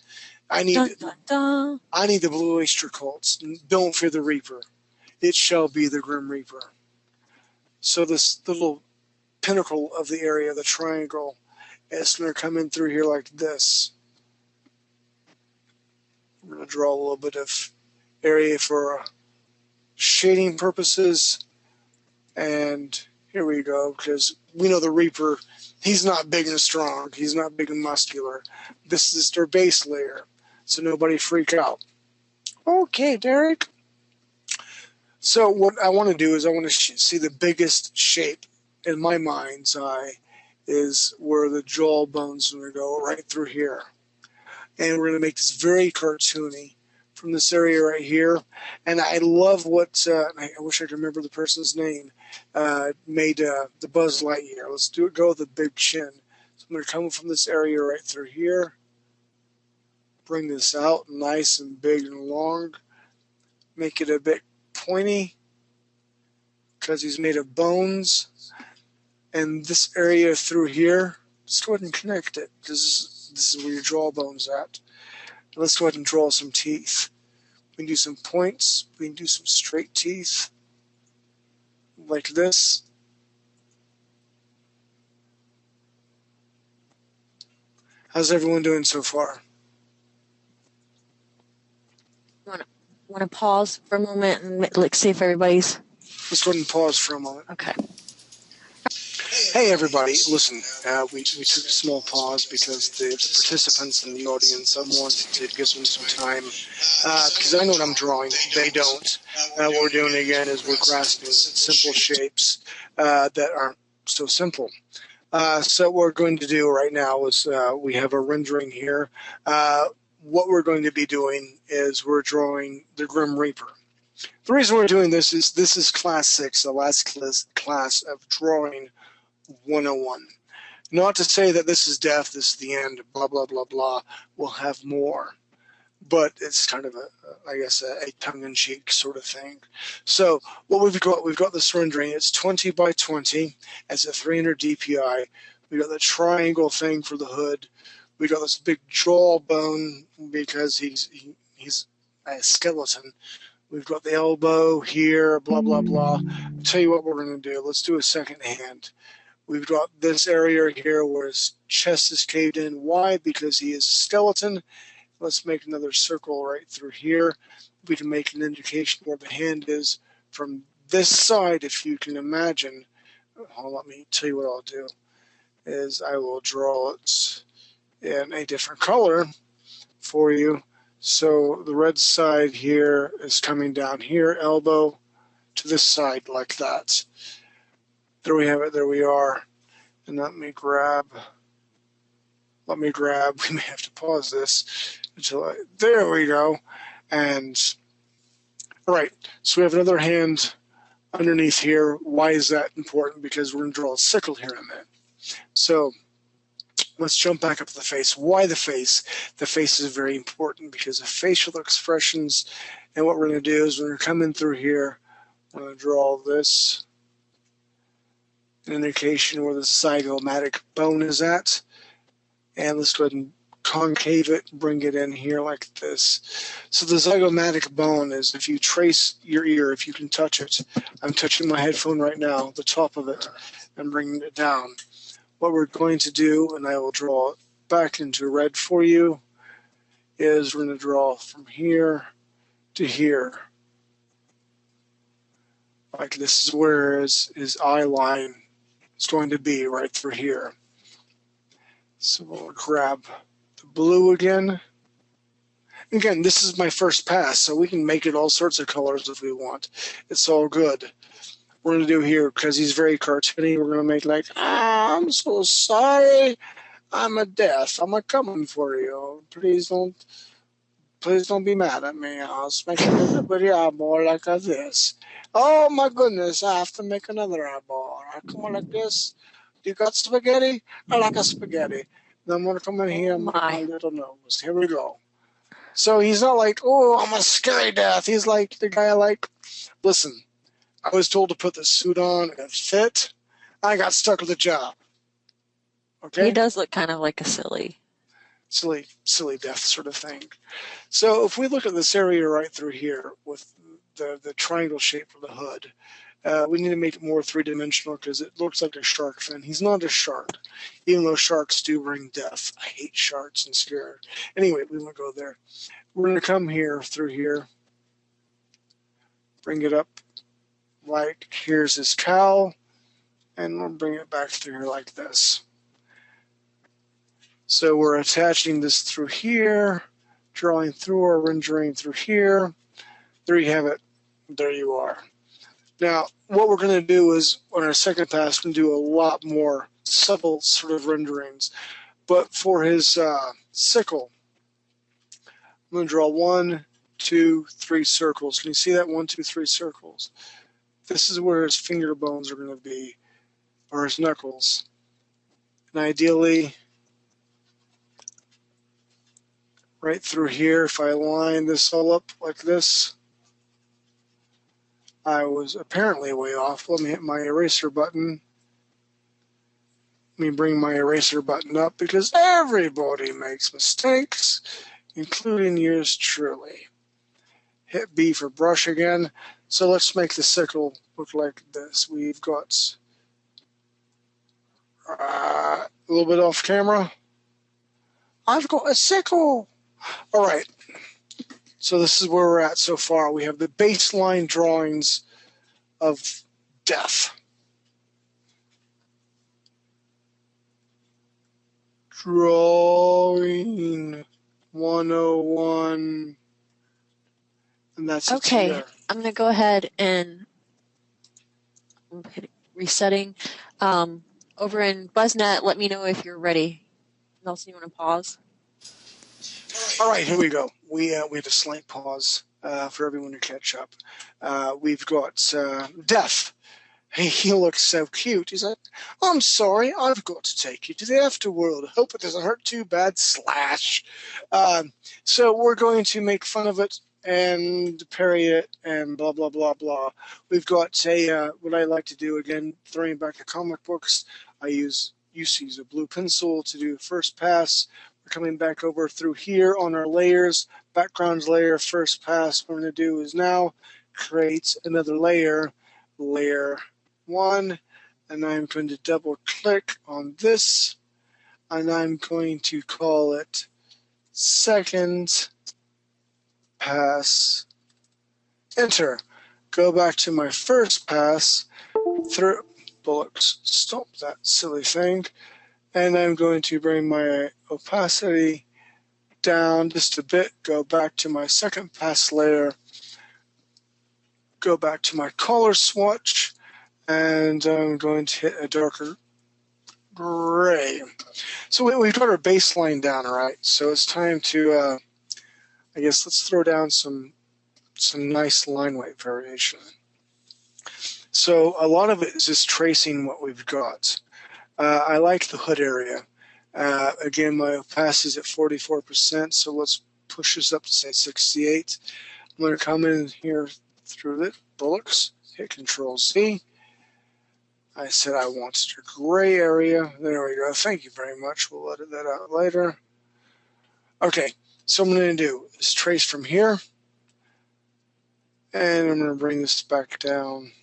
I need the Blue Oyster Cults. Don't fear the Reaper. It shall be the Grim Reaper. So this little pinnacle of the area, the triangle, is going to come in through here like this. We're going to draw a little bit of area for shading purposes. And here we go, because we know the Reaper, he's not big and strong. He's not big and muscular. This is their base layer, so nobody freak out. Okay, Derek. So what I want to do is I want to see the biggest shape in my mind's eye is where the jaw bone's going to go, right through here. And we're going to make this very cartoony from this area right here. And I love what, I wish I could remember the person's name, made the Buzz Lightyear. Let's go with the big chin. So I'm going to come from this area right through here. bring this out nice and big and long. Make it a bit pointy because he's made of bones. And this area through here, let's go ahead and connect it. This is where your jawbone's at. Let's go ahead and draw some teeth. We can do some points. We can do some straight teeth like this. How's everyone doing so far? Want to pause for a moment and like see if everybody's... Let's go ahead and pause for a moment. Okay. Hey everybody, listen, we took a small pause because the participants in the audience, I wanted to give them some time, because I know what I'm drawing, they don't. What we're doing again is we're grasping simple shapes that aren't so simple. So what we're going to do right now is we have a rendering here. What we're going to be doing is we're drawing the Grim Reaper. The reason we're doing this is class 6, the last class of drawing 101. Not to say that this is death, this is the end, blah, blah, blah, blah. We'll have more. But it's kind of a tongue-in-cheek sort of thing. So what we've got this rendering. It's 20 by 20. It's a 300 DPI. We got the triangle thing for the hood. We got this big jawbone because he's a skeleton. We've got the elbow here, blah, blah, blah. I'll tell you what we're going to do. Let's do a second hand. We've got this area here where his chest is caved in. Why? Because he is a skeleton. Let's make another circle right through here. We can make an indication where the hand is from this side, if you can imagine. Let me tell you what I'll do. Is I will draw it in a different color for you. So the red side here is coming down here, elbow to this side like that. There we have it. There we are. And let me grab. We may have to pause this there we go. And all right. So we have another hand underneath here. Why is that important? Because we're going to draw a sickle here in a minute. So let's jump back up to the face. Why the face? The face is very important because of facial expressions. And what we're going to do is we're going to come in through here. We're going to draw this. An indication where the zygomatic bone is at. And let's go ahead and concave it, bring it in here like this. So the zygomatic bone is, if you trace your ear, if you can touch it, I'm touching my headphone right now, the top of it, and bringing it down. What we're going to do, and I will draw it back into red for you, is we're going to draw from here to here. Like this is where his eye line is going to be, right through here. So we'll grab the blue again. Again, this is my first pass, so we can make it all sorts of colors if we want. It's all good. We're going to do here, because he's very cartoony, we're going to make like, I'm so sorry, I'm a death, I'm a coming for you. Please don't be mad at me. I'll make a little bitty eyeball like this. Oh my goodness, I have to make another eyeball. I come on like this. You got spaghetti? I like a spaghetti. Then I'm going to come in here and make my little nose. Here we go. So he's not like, oh, I'm a scary death. He's like the guy like, listen, I was told to put the suit on and fit. I got stuck with a job. Okay? He does look kind of like a silly death sort of thing. So if we look at this area right through here with the triangle shape for the hood, we need to make it more three-dimensional because it looks like a shark fin. He's not a shark, even though sharks do bring death. I hate sharks and scare. Anyway, we won't go there. We're going to come here through here, bring it up like here's his cowl, and we'll bring it back through here like this. So we're attaching this through here, drawing through or rendering through here. There you have it. There you are. Now, what we're going to do is, on our second pass, we're going to do a lot more subtle sort of renderings. But for his sickle, I'm going to draw 1, 2, 3 circles. Can you see that? 1, 2, 3 circles. This is where his finger bones are going to be, or his knuckles. And ideally, right through here. If I line this all up like this, I was apparently way off. Let me hit my eraser button. Let me bring my eraser button up because everybody makes mistakes, including yours truly. Hit B for brush again. So let's make the sickle look like this. We've got a little bit off camera. I've got a sickle. All right. So this is where we're at so far. We have the baseline drawings of death. Drawing 101. And that's it Okay, here. I'm going to go ahead and hit resetting. Over in BuzzNet, let me know if you're ready. Nelson, you want to pause? All right, here we go. We had a slight pause for everyone to catch up. We've got Death. He looks so cute. He's like, I'm sorry, I've got to take you to the afterworld. Hope it doesn't hurt too bad, slash. So we're going to make fun of it and parry it and blah, blah, blah, blah. We've got what I like to do, again, throwing back to comic books, I used to use a blue pencil to do the first pass. We're coming back over through here on our layers, background layer, first pass. What we're going to do is now create another layer, layer 1, and I'm going to double click on this, and I'm going to call it second pass, enter. Go back to my first pass, through bullocks, stop that silly thing, and I'm going to bring my opacity down just a bit, go back to my second pass layer, go back to my color swatch, and I'm going to hit a darker gray. So we've got our baseline down, all right? So it's time to, I guess, let's throw down some nice line weight variation. So a lot of it is just tracing what we've got. I like the hood area. Again, my opacity is at 44%, so let's push this up to say 68. I'm going to come in here through the bullocks, hit Control Z. I said I wanted a gray area. There we go. Thank you very much. We'll edit that out later. Okay, so what I'm going to do is trace from here, and I'm going to bring this back down.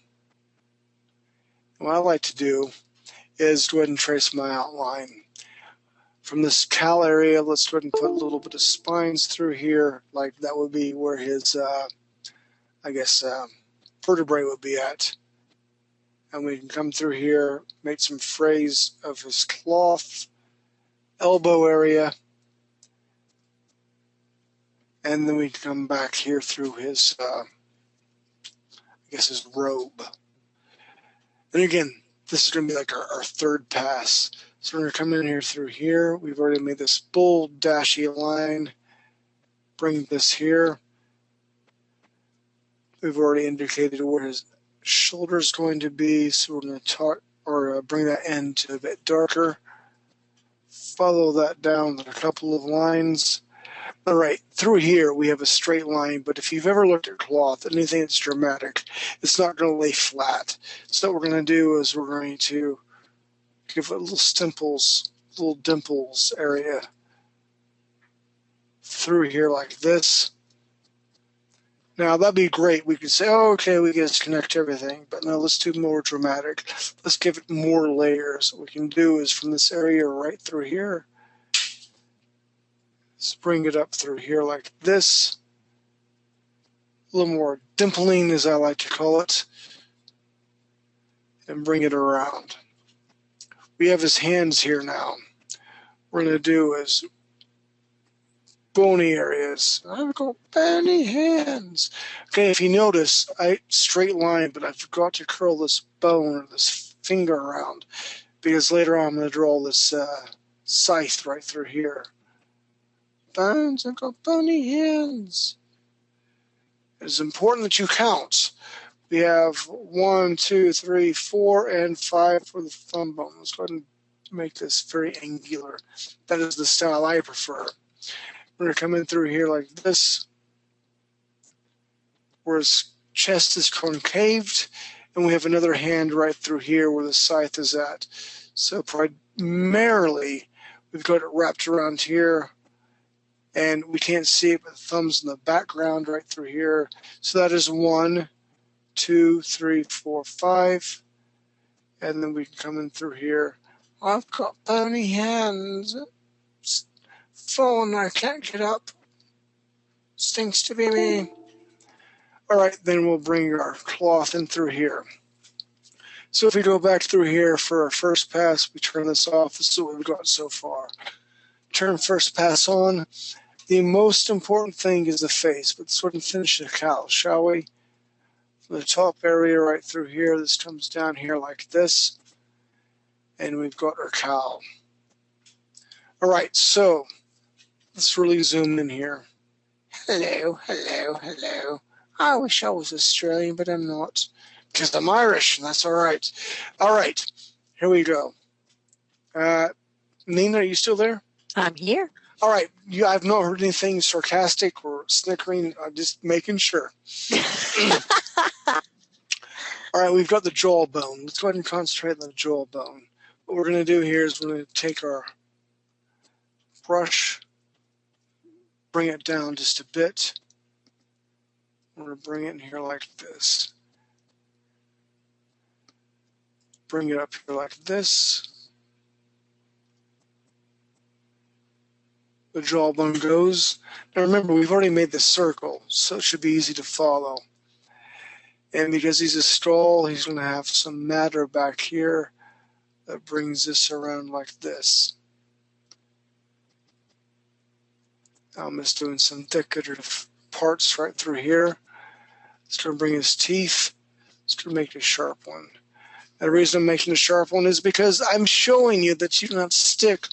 What I like to do is go ahead and trace my outline. From this cowl area, let's go ahead and put a little bit of spines through here, like that would be where his, I guess, vertebrae would be at. And we can come through here, make some frays of his cloth, elbow area, and then we come back here through his, I guess, his robe. And again, this is going to be like our third pass. So we're going to come in here through here. We've already made this bold, dashy line. Bring this here. We've already indicated where his shoulder is going to be, so we're going to bring that end to a bit darker. Follow that down with a couple of lines. All right, through here we have a straight line, but if you've ever looked at cloth, anything that's dramatic, it's not going to lay flat. So what we're going to do is we're going to give it little dimples area through here like this. Now that'd be great. We could say, oh, okay, we can disconnect everything, but no, let's do more dramatic. Let's give it more layers. What we can do is from this area right through here, let's bring it up through here like this. A little more dimpling, as I like to call it, and bring it around. We have his hands here now. What we're going to do is bony areas. I've got bony hands. Okay, if you notice, I straight line, but I forgot to curl this bone or this finger around because later on I'm going to draw this scythe right through here. Bones, I've got bony hands. It's important that you count. We have 1, 2, 3, 4, and 5 for the thumb bone. Let's go ahead and make this very angular. That is the style I prefer. We're going to come in through here like this, where his chest is concaved, and we have another hand right through here where the scythe is at. So primarily, we've got it wrapped around here, and we can't see it, but the thumb's in the background right through here. So that is 1, 2, 3, 4, 5, and then we can come in through here. I've got bony hands. It's falling, I can't get up. Stinks to be me. All right, then we'll bring our cloth in through here. So if we go back through here for our first pass, we turn this off. This is what we've got so far. Turn first pass on. The most important thing is the face, but let's go ahead and finish the cowl, shall we? From the top area right through here, this comes down here like this, and we've got our cowl. All right, so let's really zoom in here. Hello, hello, hello. I wish I was Australian, but I'm not, because I'm Irish, and that's all right. All right, here we go. Nina, are you still there? I'm here. All right, I've not heard anything sarcastic or snickering. I'm just making sure. All right, we've got the jawbone. Let's go ahead and concentrate on the jawbone. What we're going to do here is we're going to take our brush, bring it down just a bit. We're going to bring it in here like this. Bring it up here like this. The jawbone goes. Now remember, we've already made the circle, so it should be easy to follow. And because he's a skull, he's going to have some matter back here that brings this around like this. I'm just doing some decorative parts right through here. It's going to bring his teeth. It's going to make a sharp one. And the reason I'm making a sharp one is because I'm showing you that you don't have to stick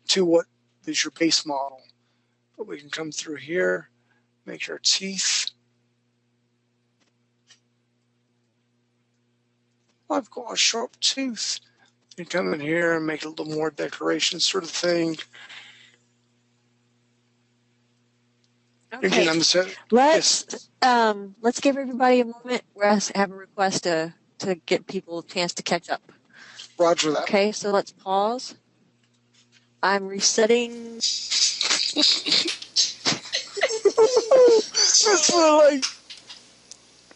to what is your base model. But we can come through here, make our teeth. I've got a sharp tooth. You come in here and make a little more decoration sort of thing. Okay. Let's give everybody a moment. We have a request to get people a chance to catch up. Roger that. Okay, so let's pause. I'm resetting. That's what I like.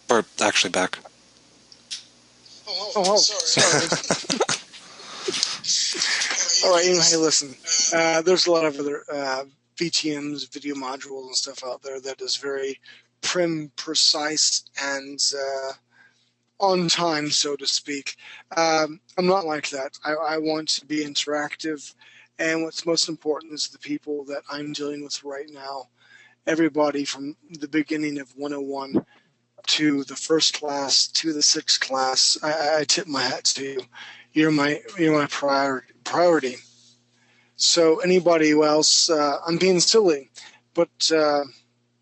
We're actually back. Oh, sorry. All right, hey, listen. There's a lot of other VTMs, video modules, and stuff out there that is very precise, and on time, so to speak. I'm not like that. I want to be interactive, and what's most important is the people that I'm dealing with right now. Everybody from the beginning of 101 to the first class to the sixth class, I tip my hat to you. You're my priority. So anybody else, I'm being silly, but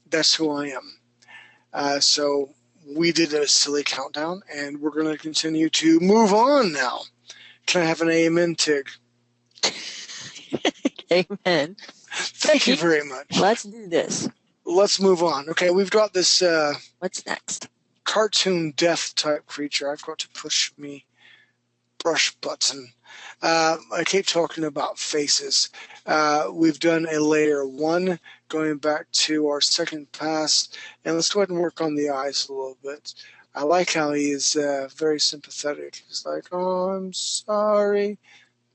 that's who I am. So we did a silly countdown, and we're going to continue to move on now. Can I have an amen, Tig? Amen. Thank you very much. Let's do this. Let's move on. Okay, we've got this What's next? cartoon death type creature. I've got to push me brush button. I keep talking about faces. We've done a layer 1 going back to our second pass, and let's go ahead and work on the eyes a little bit. I like how he is very sympathetic. He's like, oh, I'm sorry,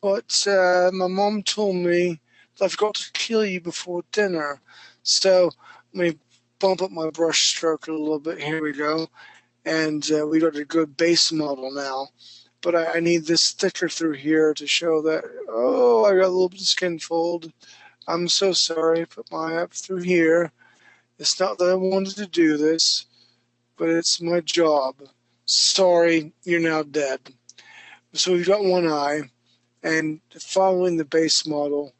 but my mom told me that I've got to kill you before dinner. So let me bump up my brush stroke a little bit. Here we go. And we got a good base model now. But I need this thicker through here to show that, oh, I got a little bit of skin fold. I'm so sorry. Put my up through here. It's not that I wanted to do this, but it's my job. Sorry, you're now dead. So we've got one eye, and following the base model,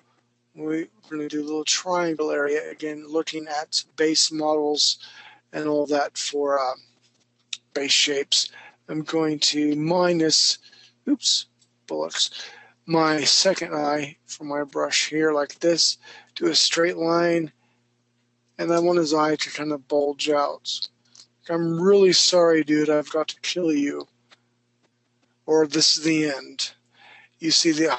we're going to do a little triangle area, again, looking at base models and all that for base shapes. I'm going to minus, bullets, my second eye from my brush here like this, do a straight line, and I want his eye to kind of bulge out. I'm really sorry, dude, I've got to kill you. Or this is the end. You see the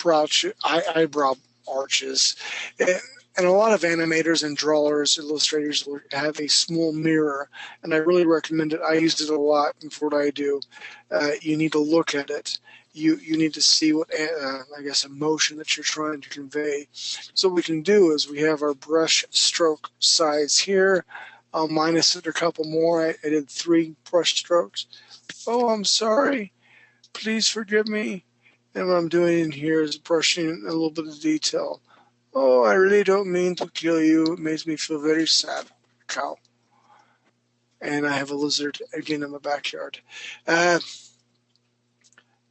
eyebrow arches. And a lot of animators and drawers, illustrators will have a small mirror, and I really recommend it. I used it a lot for what I do. You need to look at it. You need to see what, I guess, emotion that you're trying to convey. So what we can do is we have our brush stroke size here. I'll minus it a couple more. I did 3 brush strokes. Oh, I'm sorry. Please forgive me. And what I'm doing in here is brushing a little bit of detail. Oh, I really don't mean to kill you. It makes me feel very sad. Cow. And I have a lizard again in my backyard.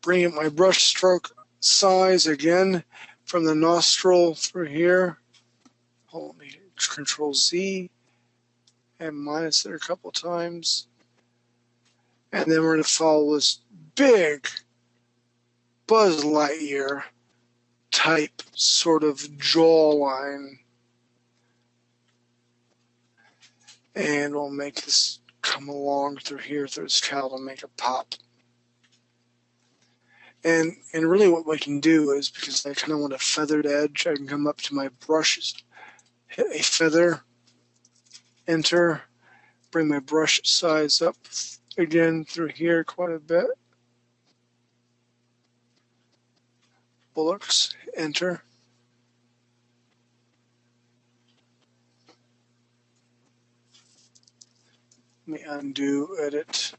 Bring up my brush stroke size again from the nostril through here. Hold me, Control Z and minus it a couple times. And then we're going to follow this big Buzz Lightyear type sort of jawline. And we'll make this come along through here, through this cowl, to make a pop. And really what we can do is, because I kind of want a feathered edge, I can come up to my brushes, hit a feather, enter, bring my brush size up again through here quite a bit. Bullocks, enter. Let me undo, edit.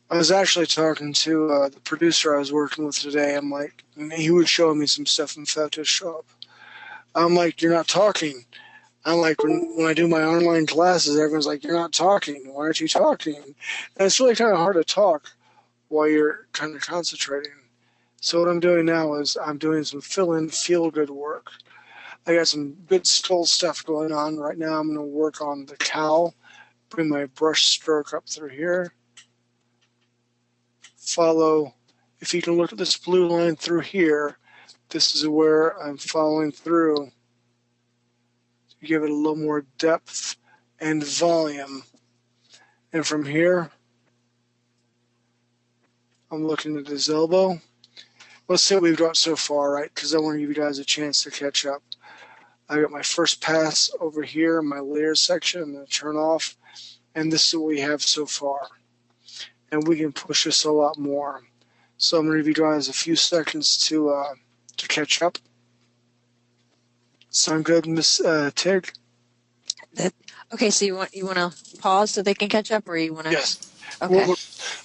I was actually talking to the producer I was working with today. I'm like, and he was showing me some stuff in Photoshop. I'm like, you're not talking. I'm like, when I do my online classes, everyone's like, you're not talking. Why aren't you talking? And it's really kind of hard to talk while you're kind of concentrating. So what I'm doing now is I'm doing some fill-in, feel-good work. I got some good skull stuff going on. Right now I'm going to work on the cowl. Bring my brush stroke up through here. Follow, if you can look at this blue line through here, this is where I'm following through to give it a little more depth and volume. And from here, I'm looking at his elbow. Let's see what we've got so far, right? Because I want to give you guys a chance to catch up. I got my first pass over here, my layer section. I'm going to turn off. And this is what we have so far. And we can push this a lot more. So I'm going to give you guys a few seconds to catch up. Sound good, Miss Tig? Okay, so you want to pause so they can catch up, or you want to? Yes. Okay.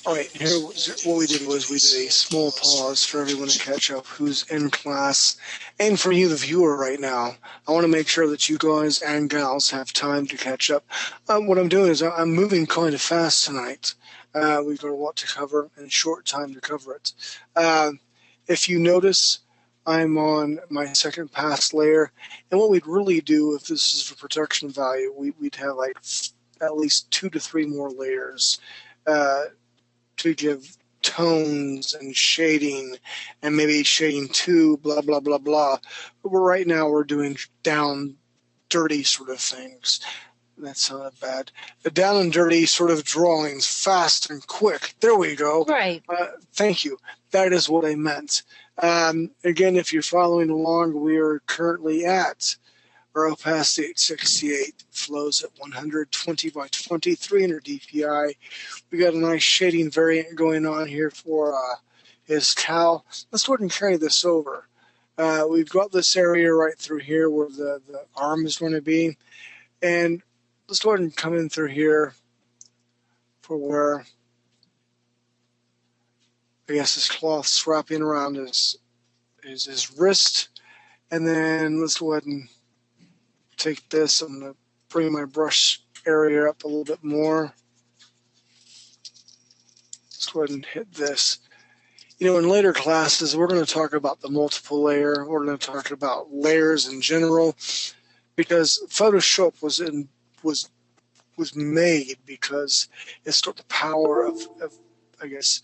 All right. Here, what we did was we did a small pause for everyone to catch up who's in class, and for you, the viewer, right now. I want to make sure that you guys and gals have time to catch up. What I'm doing is I'm moving kind of fast tonight. We've got a lot to cover and a short time to cover it. If you notice, I'm on my second pass layer, and what we'd really do if this is for production value, we'd have like at least 2 to 3 more layers to give tones and shading, and maybe shading 2, blah, blah, blah, blah. But right now we're doing down, dirty sort of things. That sounded bad. The down and dirty sort of drawings, fast and quick. There we go. Right. Thank you. That is what I meant. Again, if you're following along, we are currently at our opacity 868, flows at 120 by 20, 300 dpi. We got a nice shading variant going on here for his cowl. Let's go ahead and carry this over. We've got this area right through here where the arm is going to be. And let's go ahead and come in through here for where, I guess, his cloth's wrapping around his wrist. And then let's go ahead and take this. I'm going to bring my brush area up a little bit more. Let's go ahead and hit this. You know, in later classes, we're going to talk about the multiple layer. We're going to talk about layers in general, because Photoshop was made because it's got the power of I guess,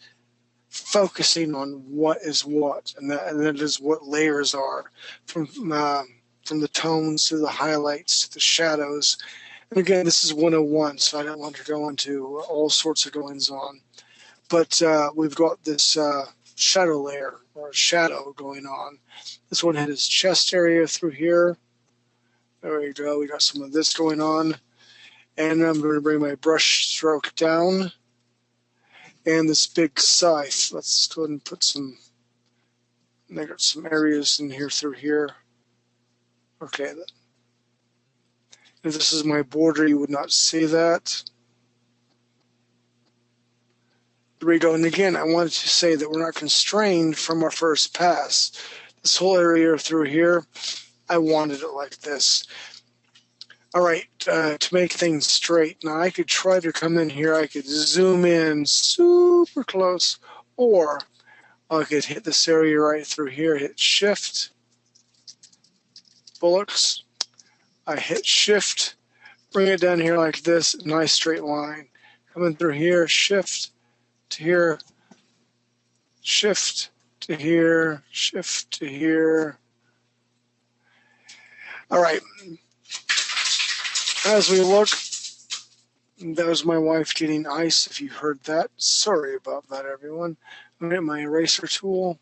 focusing on what is what, and that is what layers are. From from the tones to the highlights to the shadows. And again, this is 101, so I don't want to go into all sorts of goings on. But we've got this shadow layer, or shadow, going on. This one had his chest area through here. There we go. We got some of this going on. And I'm going to bring my brush stroke down. And this big scythe. Let's go ahead and put some, I got some areas in here through here. Okay. If this is my border, you would not see that. There we go. And again, I wanted to say that we're not constrained from our first pass. This whole area through here, I wanted it like this. All right, to make things straight, now I could try to come in here, I could zoom in super close, or I could hit this area right through here, hit shift, bullocks, I hit shift, bring it down here like this, nice straight line. Coming through here, shift to here, shift to here, shift to here. All right. As we look, that was my wife getting ice, if you heard that. Sorry about that, everyone. I'm going to get my eraser tool.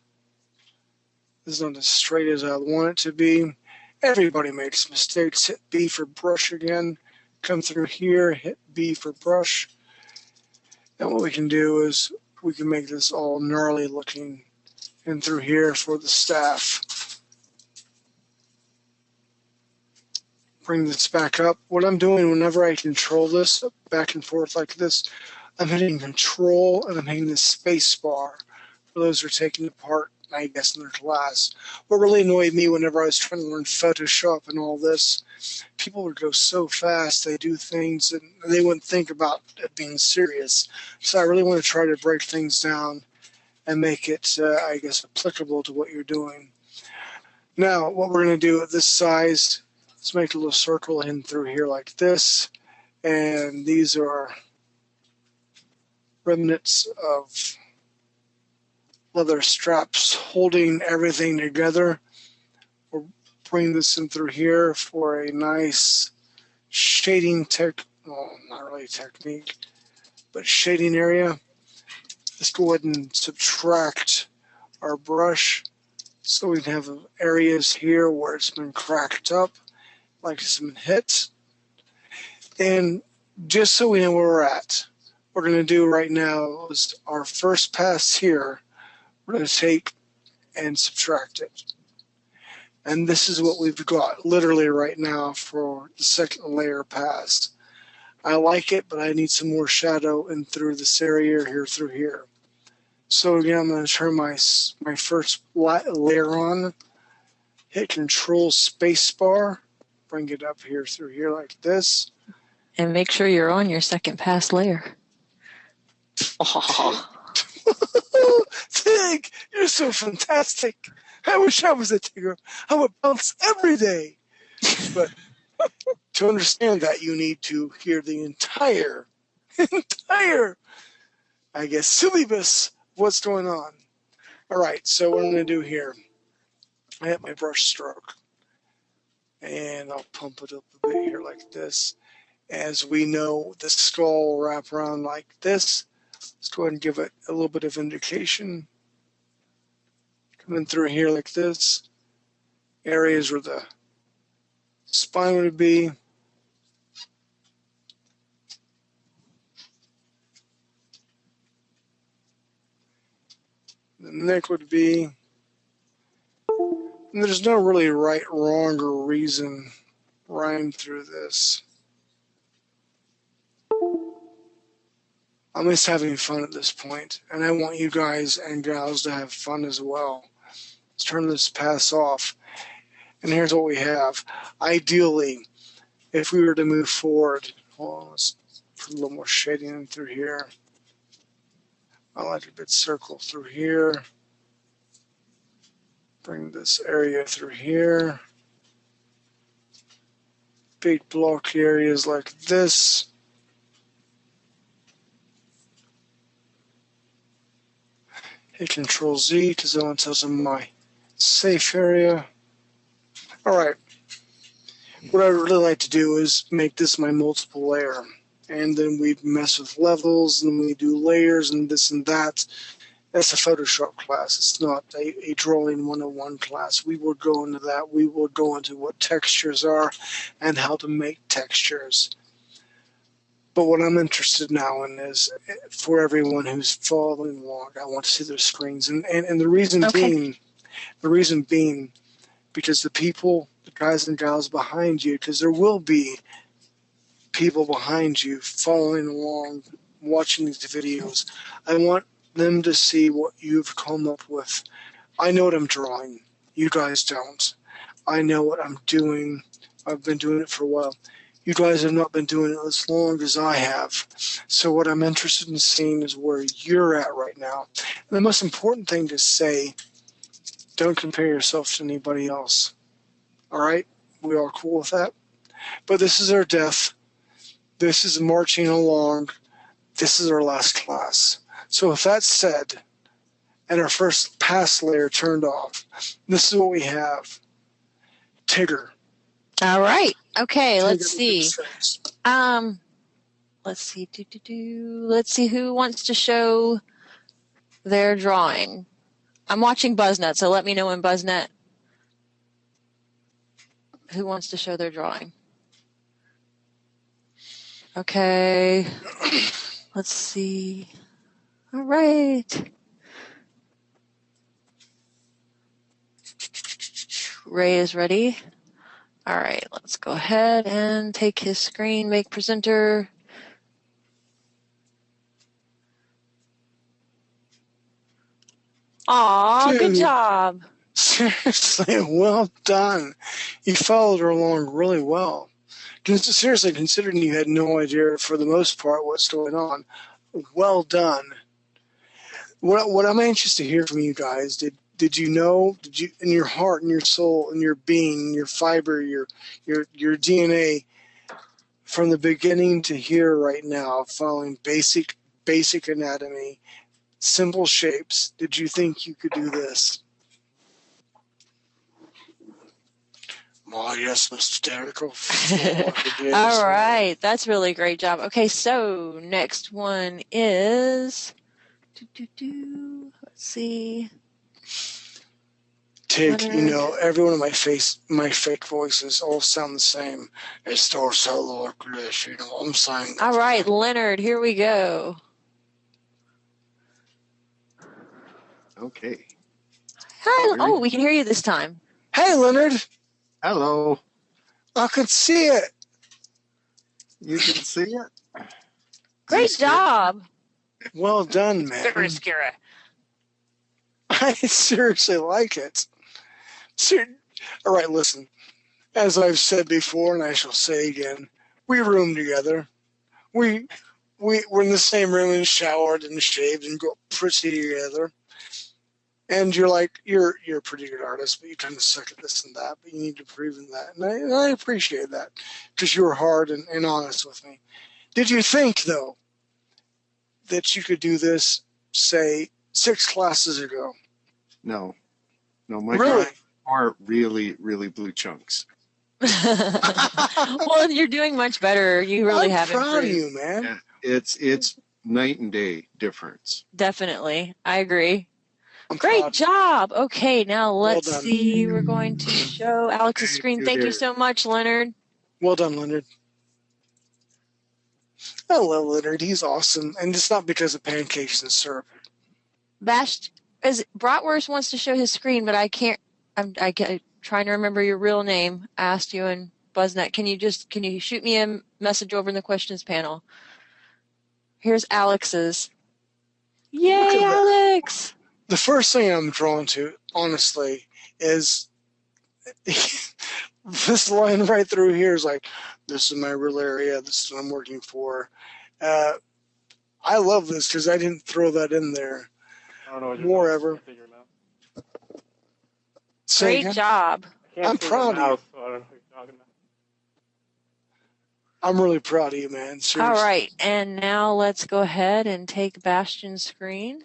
This is not as straight as I want it to be. Everybody makes mistakes. Hit B for brush again. Come through here, hit B for brush. And what we can do is we can make this all gnarly looking in through here for the staff. Bring this back up. What I'm doing whenever I control this back and forth like this, I'm hitting control and I'm hitting the space bar for those who are taking it part, I guess, in their class. What really annoyed me whenever I was trying to learn Photoshop and all this, people would go so fast, they do things and they wouldn't think about it being serious. So I really want to try to break things down and make it, I guess, applicable to what you're doing. Now, what we're going to do at this size, let's make a little circle in through here like this. And these are remnants of leather straps holding everything together. We'll bring this in through here for a nice shading well, not really technique, but shading area. Let's go ahead and subtract our brush so we can have areas here where it's been cracked up, like some hits. And just so we know where we're at, what we're going to do right now is our first pass here, we're going to take and subtract it. And this is what we've got literally right now for the second layer pass. I like it, but I need some more shadow in through this area here through here. So again, I'm going to turn my first layer on, hit Control Space Bar, bring it up here through here like this. And make sure you're on your second pass layer. Oh. Tig, you're so fantastic. I wish I was a Tigger. I would bounce every day. But to understand that, you need to hear the entire, I guess, syllabus. What's going on? All right, so what I'm going to do here, I have my brush stroke, and I'll pump it up a bit here like this. As we know, the skull will wrap around like this. Let's go ahead and give it a little bit of indication. Coming through here like this. Areas where the spine would be. The neck would be. And there's no really right, wrong, or reason rhyme through this. I'm just having fun at this point, and I want you guys and gals to have fun as well. Let's turn this pass off. And here's what we have. Ideally, if we were to move forward, hold on, let's put a little more shading in through here. I like a bit circle through here. Bring this area through here. Big block areas like this. Hit Control Z because that one tells them my safe area. All right. what I'd really like to do is make this my multiple layer. And then we'd mess with levels, and we do layers and this and that. That's a Photoshop class. It's not a drawing 101 class. We will go into that. We will go into what textures are and how to make textures. But what I'm interested now in is for everyone who's following along, I want to see their screens. And the reason being, because the people, the guys and gals behind you, because there will be people behind you following along, watching these videos. I want them to see what you've come up with. I know what I'm drawing. You guys don't. I know what I'm doing. I've been doing it for a while. You guys have not been doing it as long as I have. So what I'm interested in seeing is where you're at right now. And the most important thing to say, don't compare yourself to anybody else. All right? We are cool with that. But this is our death. This is marching along. This is our last class. So with that said, and our first pass layer turned off, this is what we have. Tigger. All right. Okay, Tigger let's see. says, Let's see. Let's see who wants to show their drawing. I'm watching BuzzNet, so let me know when BuzzNet. Who wants to show their drawing? Okay. Let's see. All right. Ray is ready. All right, let's go ahead and take his screen, make presenter. Aw, good job. Seriously, well done. You followed her along really well. Seriously, considering you had no idea for the most part what's going on, well done. What I'm anxious to hear from you guys, did you know, did you, in your heart and your soul and your being, your fiber, your DNA, from the beginning to here right now, following basic anatomy, simple shapes, did you think you could do this? Oh, yes, Mr. Jericho. All right, that's really great job. Okay, so next one is, let's see. Tig, you know, every one of my fake voices all sound the same. It's still so like this, you know what I'm saying? All right, Leonard, here we go. Okay. Hi. Oh, we can hear you this time. Hey, Leonard. Hello. I can see it. You can see it? Great job. Well done, man. Very scary. I seriously like it. All right, listen. As I've said before, and I shall say again, we room together. We're in the same room and showered and shaved and got pretty together. And you're a pretty good artist, but you kind of suck at this and that, but you need to prove in that. And I appreciate that because you were hard and honest with me. Did you think, though, that you could do this, say, 6 classes ago? No. My Really? drawings are really, really blue chunks. Well, you're doing much better. You really have improved. I'm proud of you, man. Yeah, it's night and day difference. Definitely. I agree. I'm Great proud. job. Okay, now let's done. see. We're going to show Alex's screen. Thank you so much, Leonard. Well done, Leonard. I love Leonard. He's awesome. And it's not because of pancakes and syrup. Bratwurst wants to show his screen, but I can't. I'm trying to remember your real name. I asked you in BuzzNet. Can you shoot me a message over in the questions panel? Here's Alex's. Yay, Alex! The first thing I'm drawn to, honestly, is this line right through here is like, this is my real area. This is what I'm working for. I love this because I didn't throw that in there. I don't know what More you're ever. figure it out. Great job. I'm proud of you. So I don't know what you're talking about. I'm really proud of you, man. Seriously. All right, and now let's go ahead and take Bastion's screen.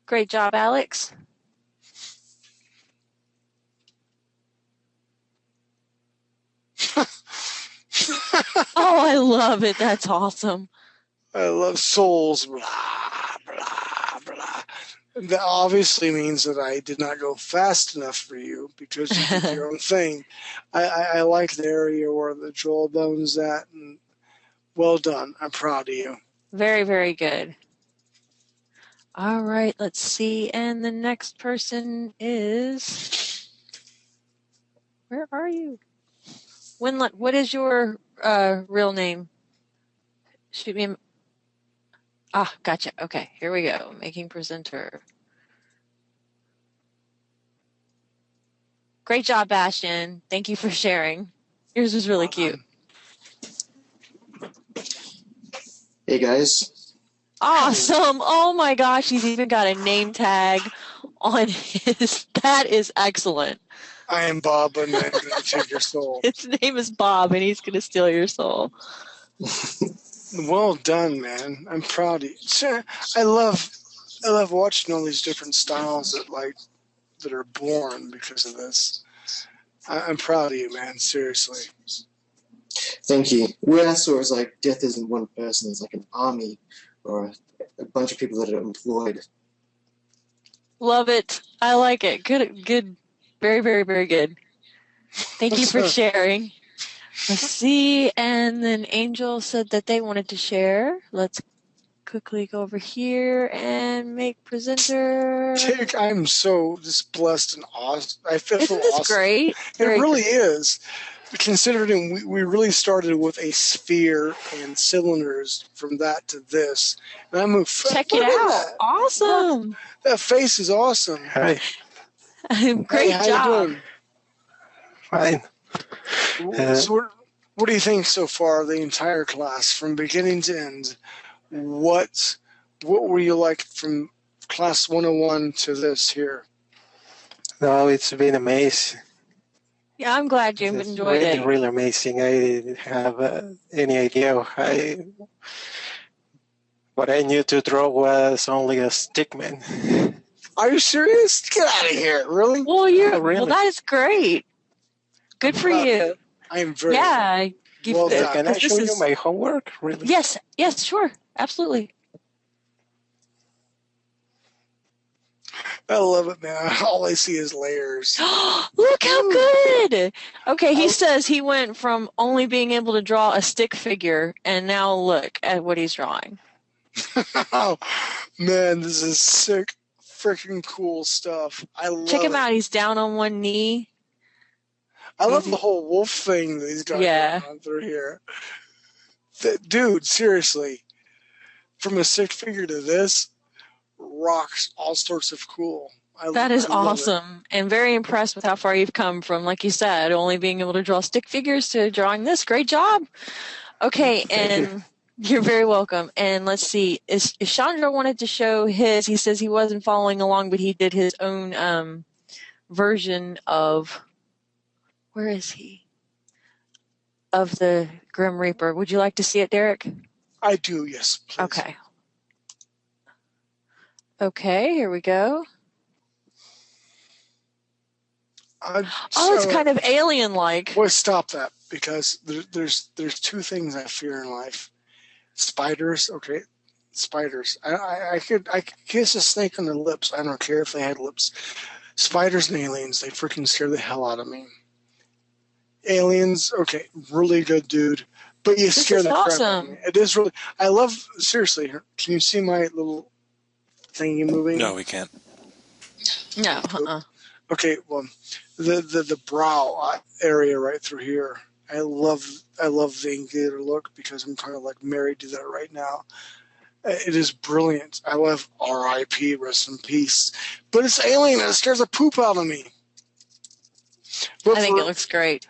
Great job, Alex. I love it. That's awesome. I love souls. Blah, blah, blah. That obviously means that I did not go fast enough for you because you did your own thing. I like the area where the jaw bone's at, and well done. I'm proud of you. Very, very good. All right, let's see. And the next person is... Where are you? Winlet, what is your real name? Shoot me. Gotcha. Okay, here we go. Making presenter. Great job, Bastion. Thank you for sharing. Yours was really cute. Hey guys. Awesome. Oh my gosh, he's even got a name tag on his. That is excellent. I am Bob, and I'm going to take your soul. His name is Bob, and he's going to steal your soul. Well done, man. I'm proud of you. I love watching all these different styles that are born because of this. I'm proud of you, man. Seriously. Thank you. What I saw is like death isn't one person, it's like an army or a bunch of people that are employed. Love it. I like it. Good. Very, very, very good. Thank you for sharing. Let's see. And then Angel said that they wanted to share. Let's quickly go over here and make presenter. Jake, I'm so just blessed and awesome. I feel Isn't this awesome. great? It really is. Considering we really started with a sphere and cylinders from that to this. And I moved Check it out. Awesome. That face is awesome. Hi. Great how job. you doing? Fine. So what do you think so far, the entire class, from beginning to end? What were you like from class 101 to this here? No, it's been amazing. Yeah, I'm glad you It's enjoyed really, it. really amazing. I didn't have any idea. What I knew to draw was only a stickman. Are you serious? Get out of here! Really? Well, really. Well, that is great. Good for you. I am very Well done. Can I show you my homework? Really? Yes, sure. Absolutely. I love it, man. All I see is layers. Look how good. Okay, he says he went from only being able to draw a stick figure, and now look at what he's drawing. Oh, man, this is sick, freaking cool stuff. I love Check him it. out. He's down on one knee. I love the whole wolf thing that he's got going on through here. Dude, seriously, from a stick figure to this, rocks all sorts of cool. That is I love awesome, and very impressed with how far you've come from, like you said, only being able to draw stick figures to drawing this. Great job. Okay, and you're very welcome. And let's see, Chandra wanted to show his. He says he wasn't following along, but he did his own version of. Where is he? Of the Grim Reaper. Would you like to see it, Derek? I do, yes, please. Okay. Okay, here we go. It's kind of alien-like. Boy, stop that, because there's two things I fear in life: spiders. Okay, spiders. I could kiss a snake on the lips. I don't care if they had lips. Spiders and aliens, they freaking scare the hell out of me. Aliens, okay, really good dude, but you scare the crap out of me. It is really. I love. Seriously, can you see my little thingy moving? No, we can't. No. Okay, well, the brow area right through here. I love the Ingator look because I'm kind of like married to that right now. It is brilliant. I love R.I.P. Rest in peace. But it's alien and it scares the poop out of me. I think it looks great.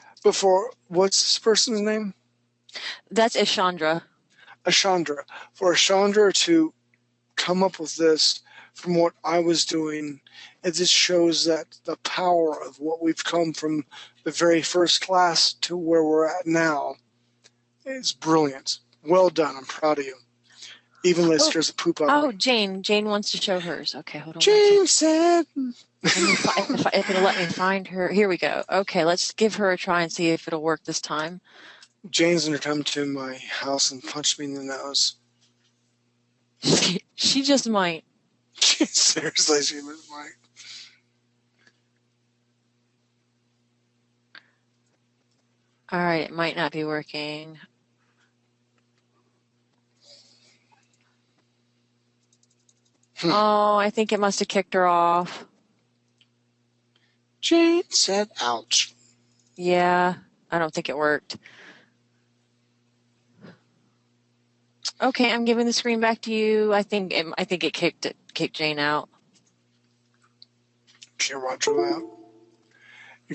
What's this person's name? That's Ishandra. Ashandra. For Ashandra to come up with this from what I was doing, it just shows that the power of what we've come from the very first class to where we're at now is brilliant. Well done. I'm proud of you. Even though it scares the poop out of me. Jane. Jane wants to show hers. Okay, hold on. Jane said... if it'll let me find her. Here we go. Okay, let's give her a try and see if it'll work this time. Jane's gonna come to my house and punch me in the nose. She just might. Seriously, she was like, All right, it might not be working. Oh, I think it must have kicked her off. Jane said, ouch. Yeah, I don't think it worked. Okay, I'm giving the screen back to you. I think it kicked Jane out. Okay, Roger that.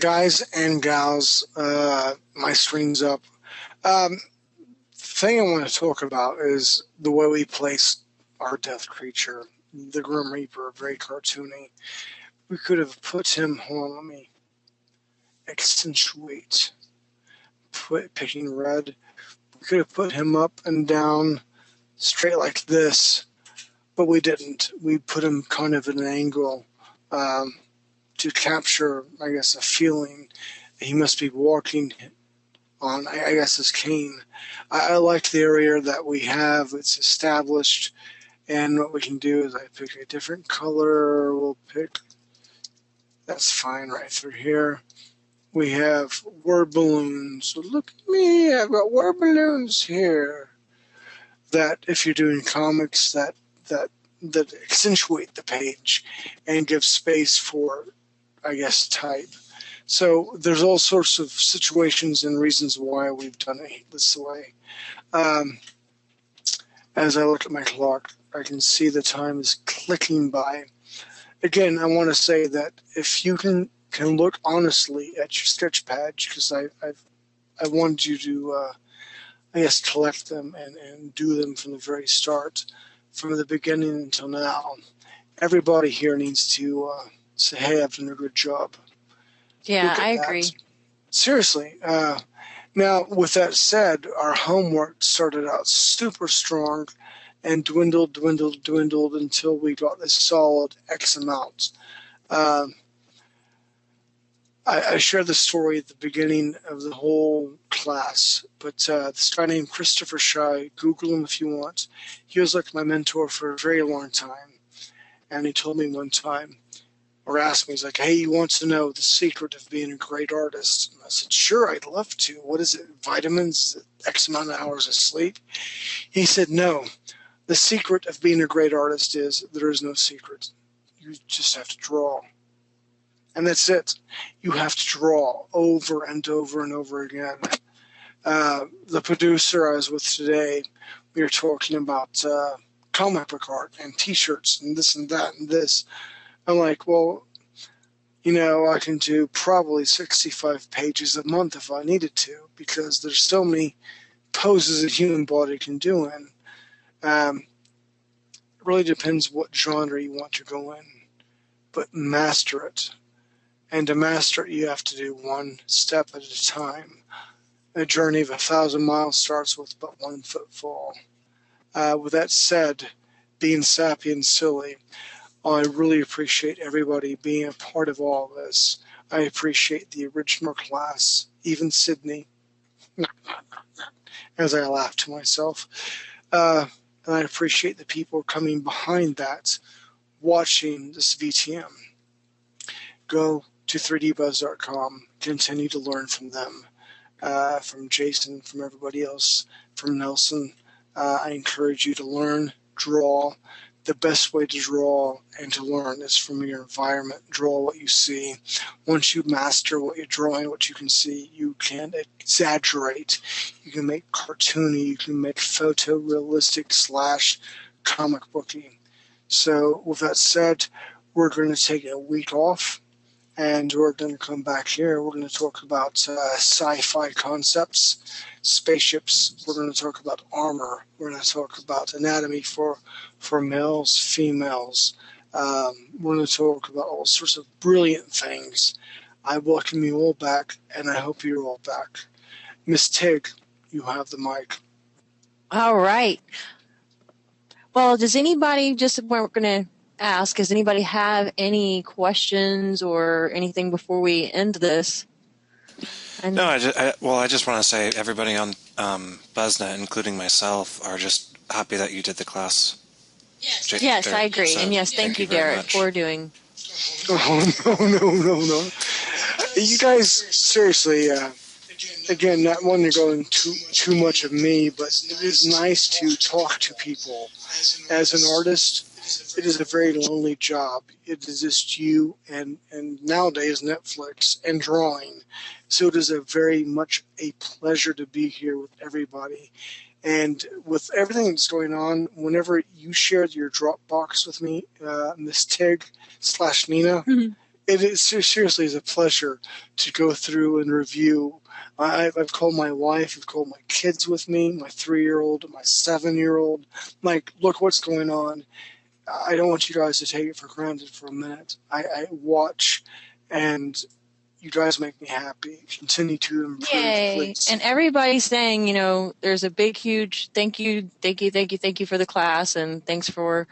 Guys and gals, my screen's up. The thing I want to talk about is the way we place our death creature, the Grim Reaper, very cartoony. We could have put him, hold on, let me accentuate, picking red. We could have put him up and down straight like this, but we didn't. We put him kind of at an angle to capture, I guess, a feeling that he must be walking on, I guess, his cane. I like the area that we have. It's established, and what we can do is I pick a different color. We'll pick, that's fine right through here. We have word balloons. So look at me, I've got word balloons here. That if you're doing comics, that accentuate the page and give space for, I guess, type. So there's all sorts of situations and reasons why we've done it this way. As I look at my clock, I can see the time is clicking by. Again, I want to say that if you can look honestly at your sketch pad, because I wanted you to, I guess, collect them and do them from the very start, from the beginning until now. Everybody here needs to say, hey, I've done a good job. Yeah, I agree. Seriously. Now, with that said, our homework started out super strong and dwindled until we got this solid X amount. I shared the story at the beginning of the whole class, but this guy named Christopher Shy, Google him if you want. He was like my mentor for a very long time. And he told me one time, or asked me, he's like, hey, you want to know the secret of being a great artist? And I said, sure, I'd love to. What is it, vitamins, X amount of hours of sleep? He said, no, the secret of being a great artist is there is no secret. You just have to draw. And that's it. You have to draw over and over and over again. The producer I was with today, we were talking about comic book art and T-shirts and this and that and this. I'm like, well, you know, I can do probably 65 pages a month if I needed to, because there's so many poses a human body can do in. It really depends what genre you want to go in, but master it. And to master it, you have to do one step at a time. A journey of 1,000 miles starts with but 1 footfall. With that said, being sappy and silly, I really appreciate everybody being a part of all this. I appreciate the original class, even Sydney, as I laugh to myself. And I appreciate the people coming behind that, watching this VTM. Go to 3dbuzz.com, continue to learn from them, from Jason, from everybody else, from Nelson. I encourage you to learn, draw. The best way to draw and to learn is from your environment. Draw what you see. Once you master what you're drawing, what you can see, you can exaggerate. You can make cartoony. You can make photorealistic / comic booky. So with that said, we're going to take a week off. And we're going to come back here. We're going to talk about sci-fi concepts, spaceships. We're going to talk about armor. We're going to talk about anatomy for males, females. We're going to talk about all sorts of brilliant things. I welcome you all back, and I hope you're all back. Miss Tig, you have the mic. All right. Well, does anybody, just we're going to ask, does anybody have any questions or anything before we end this? And No, I just want to say everybody on BuzzNet, including myself, are just happy that you did the class. yes, I agree. So, and yes, thank you, very Derek, much. for doing. Oh, no. You guys, seriously, again, not wanting to go into too much of me, but it is nice to talk to people. As an artist, it is a very lonely job. It is just you and nowadays Netflix and drawing. So it is a very much a pleasure to be here with everybody. And with everything that's going on, whenever you shared your Dropbox with me, Miss Tig/Nina, it is seriously is a pleasure to go through and review. I've called my wife, I've called my kids with me, my 3-year-old, my 7-year-old. Like, look what's going on. I don't want you guys to take it for granted for a minute. I watch, and you guys make me happy. Continue to improve, Yay! please. And everybody's saying, there's a big, huge thank you for the class, and thanks for,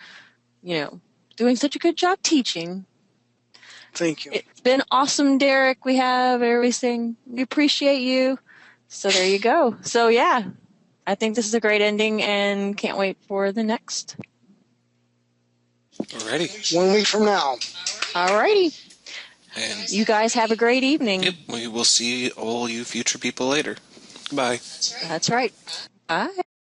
doing such a good job teaching. Thank you. It's been awesome, Derek. We have everything. We appreciate you. So there you go. So yeah, I think this is a great ending, and can't wait for the next. Alrighty. 1 week from now. Alrighty. And You guys have a great evening. yep, we will see all you future people later. Goodbye. That's right. Bye.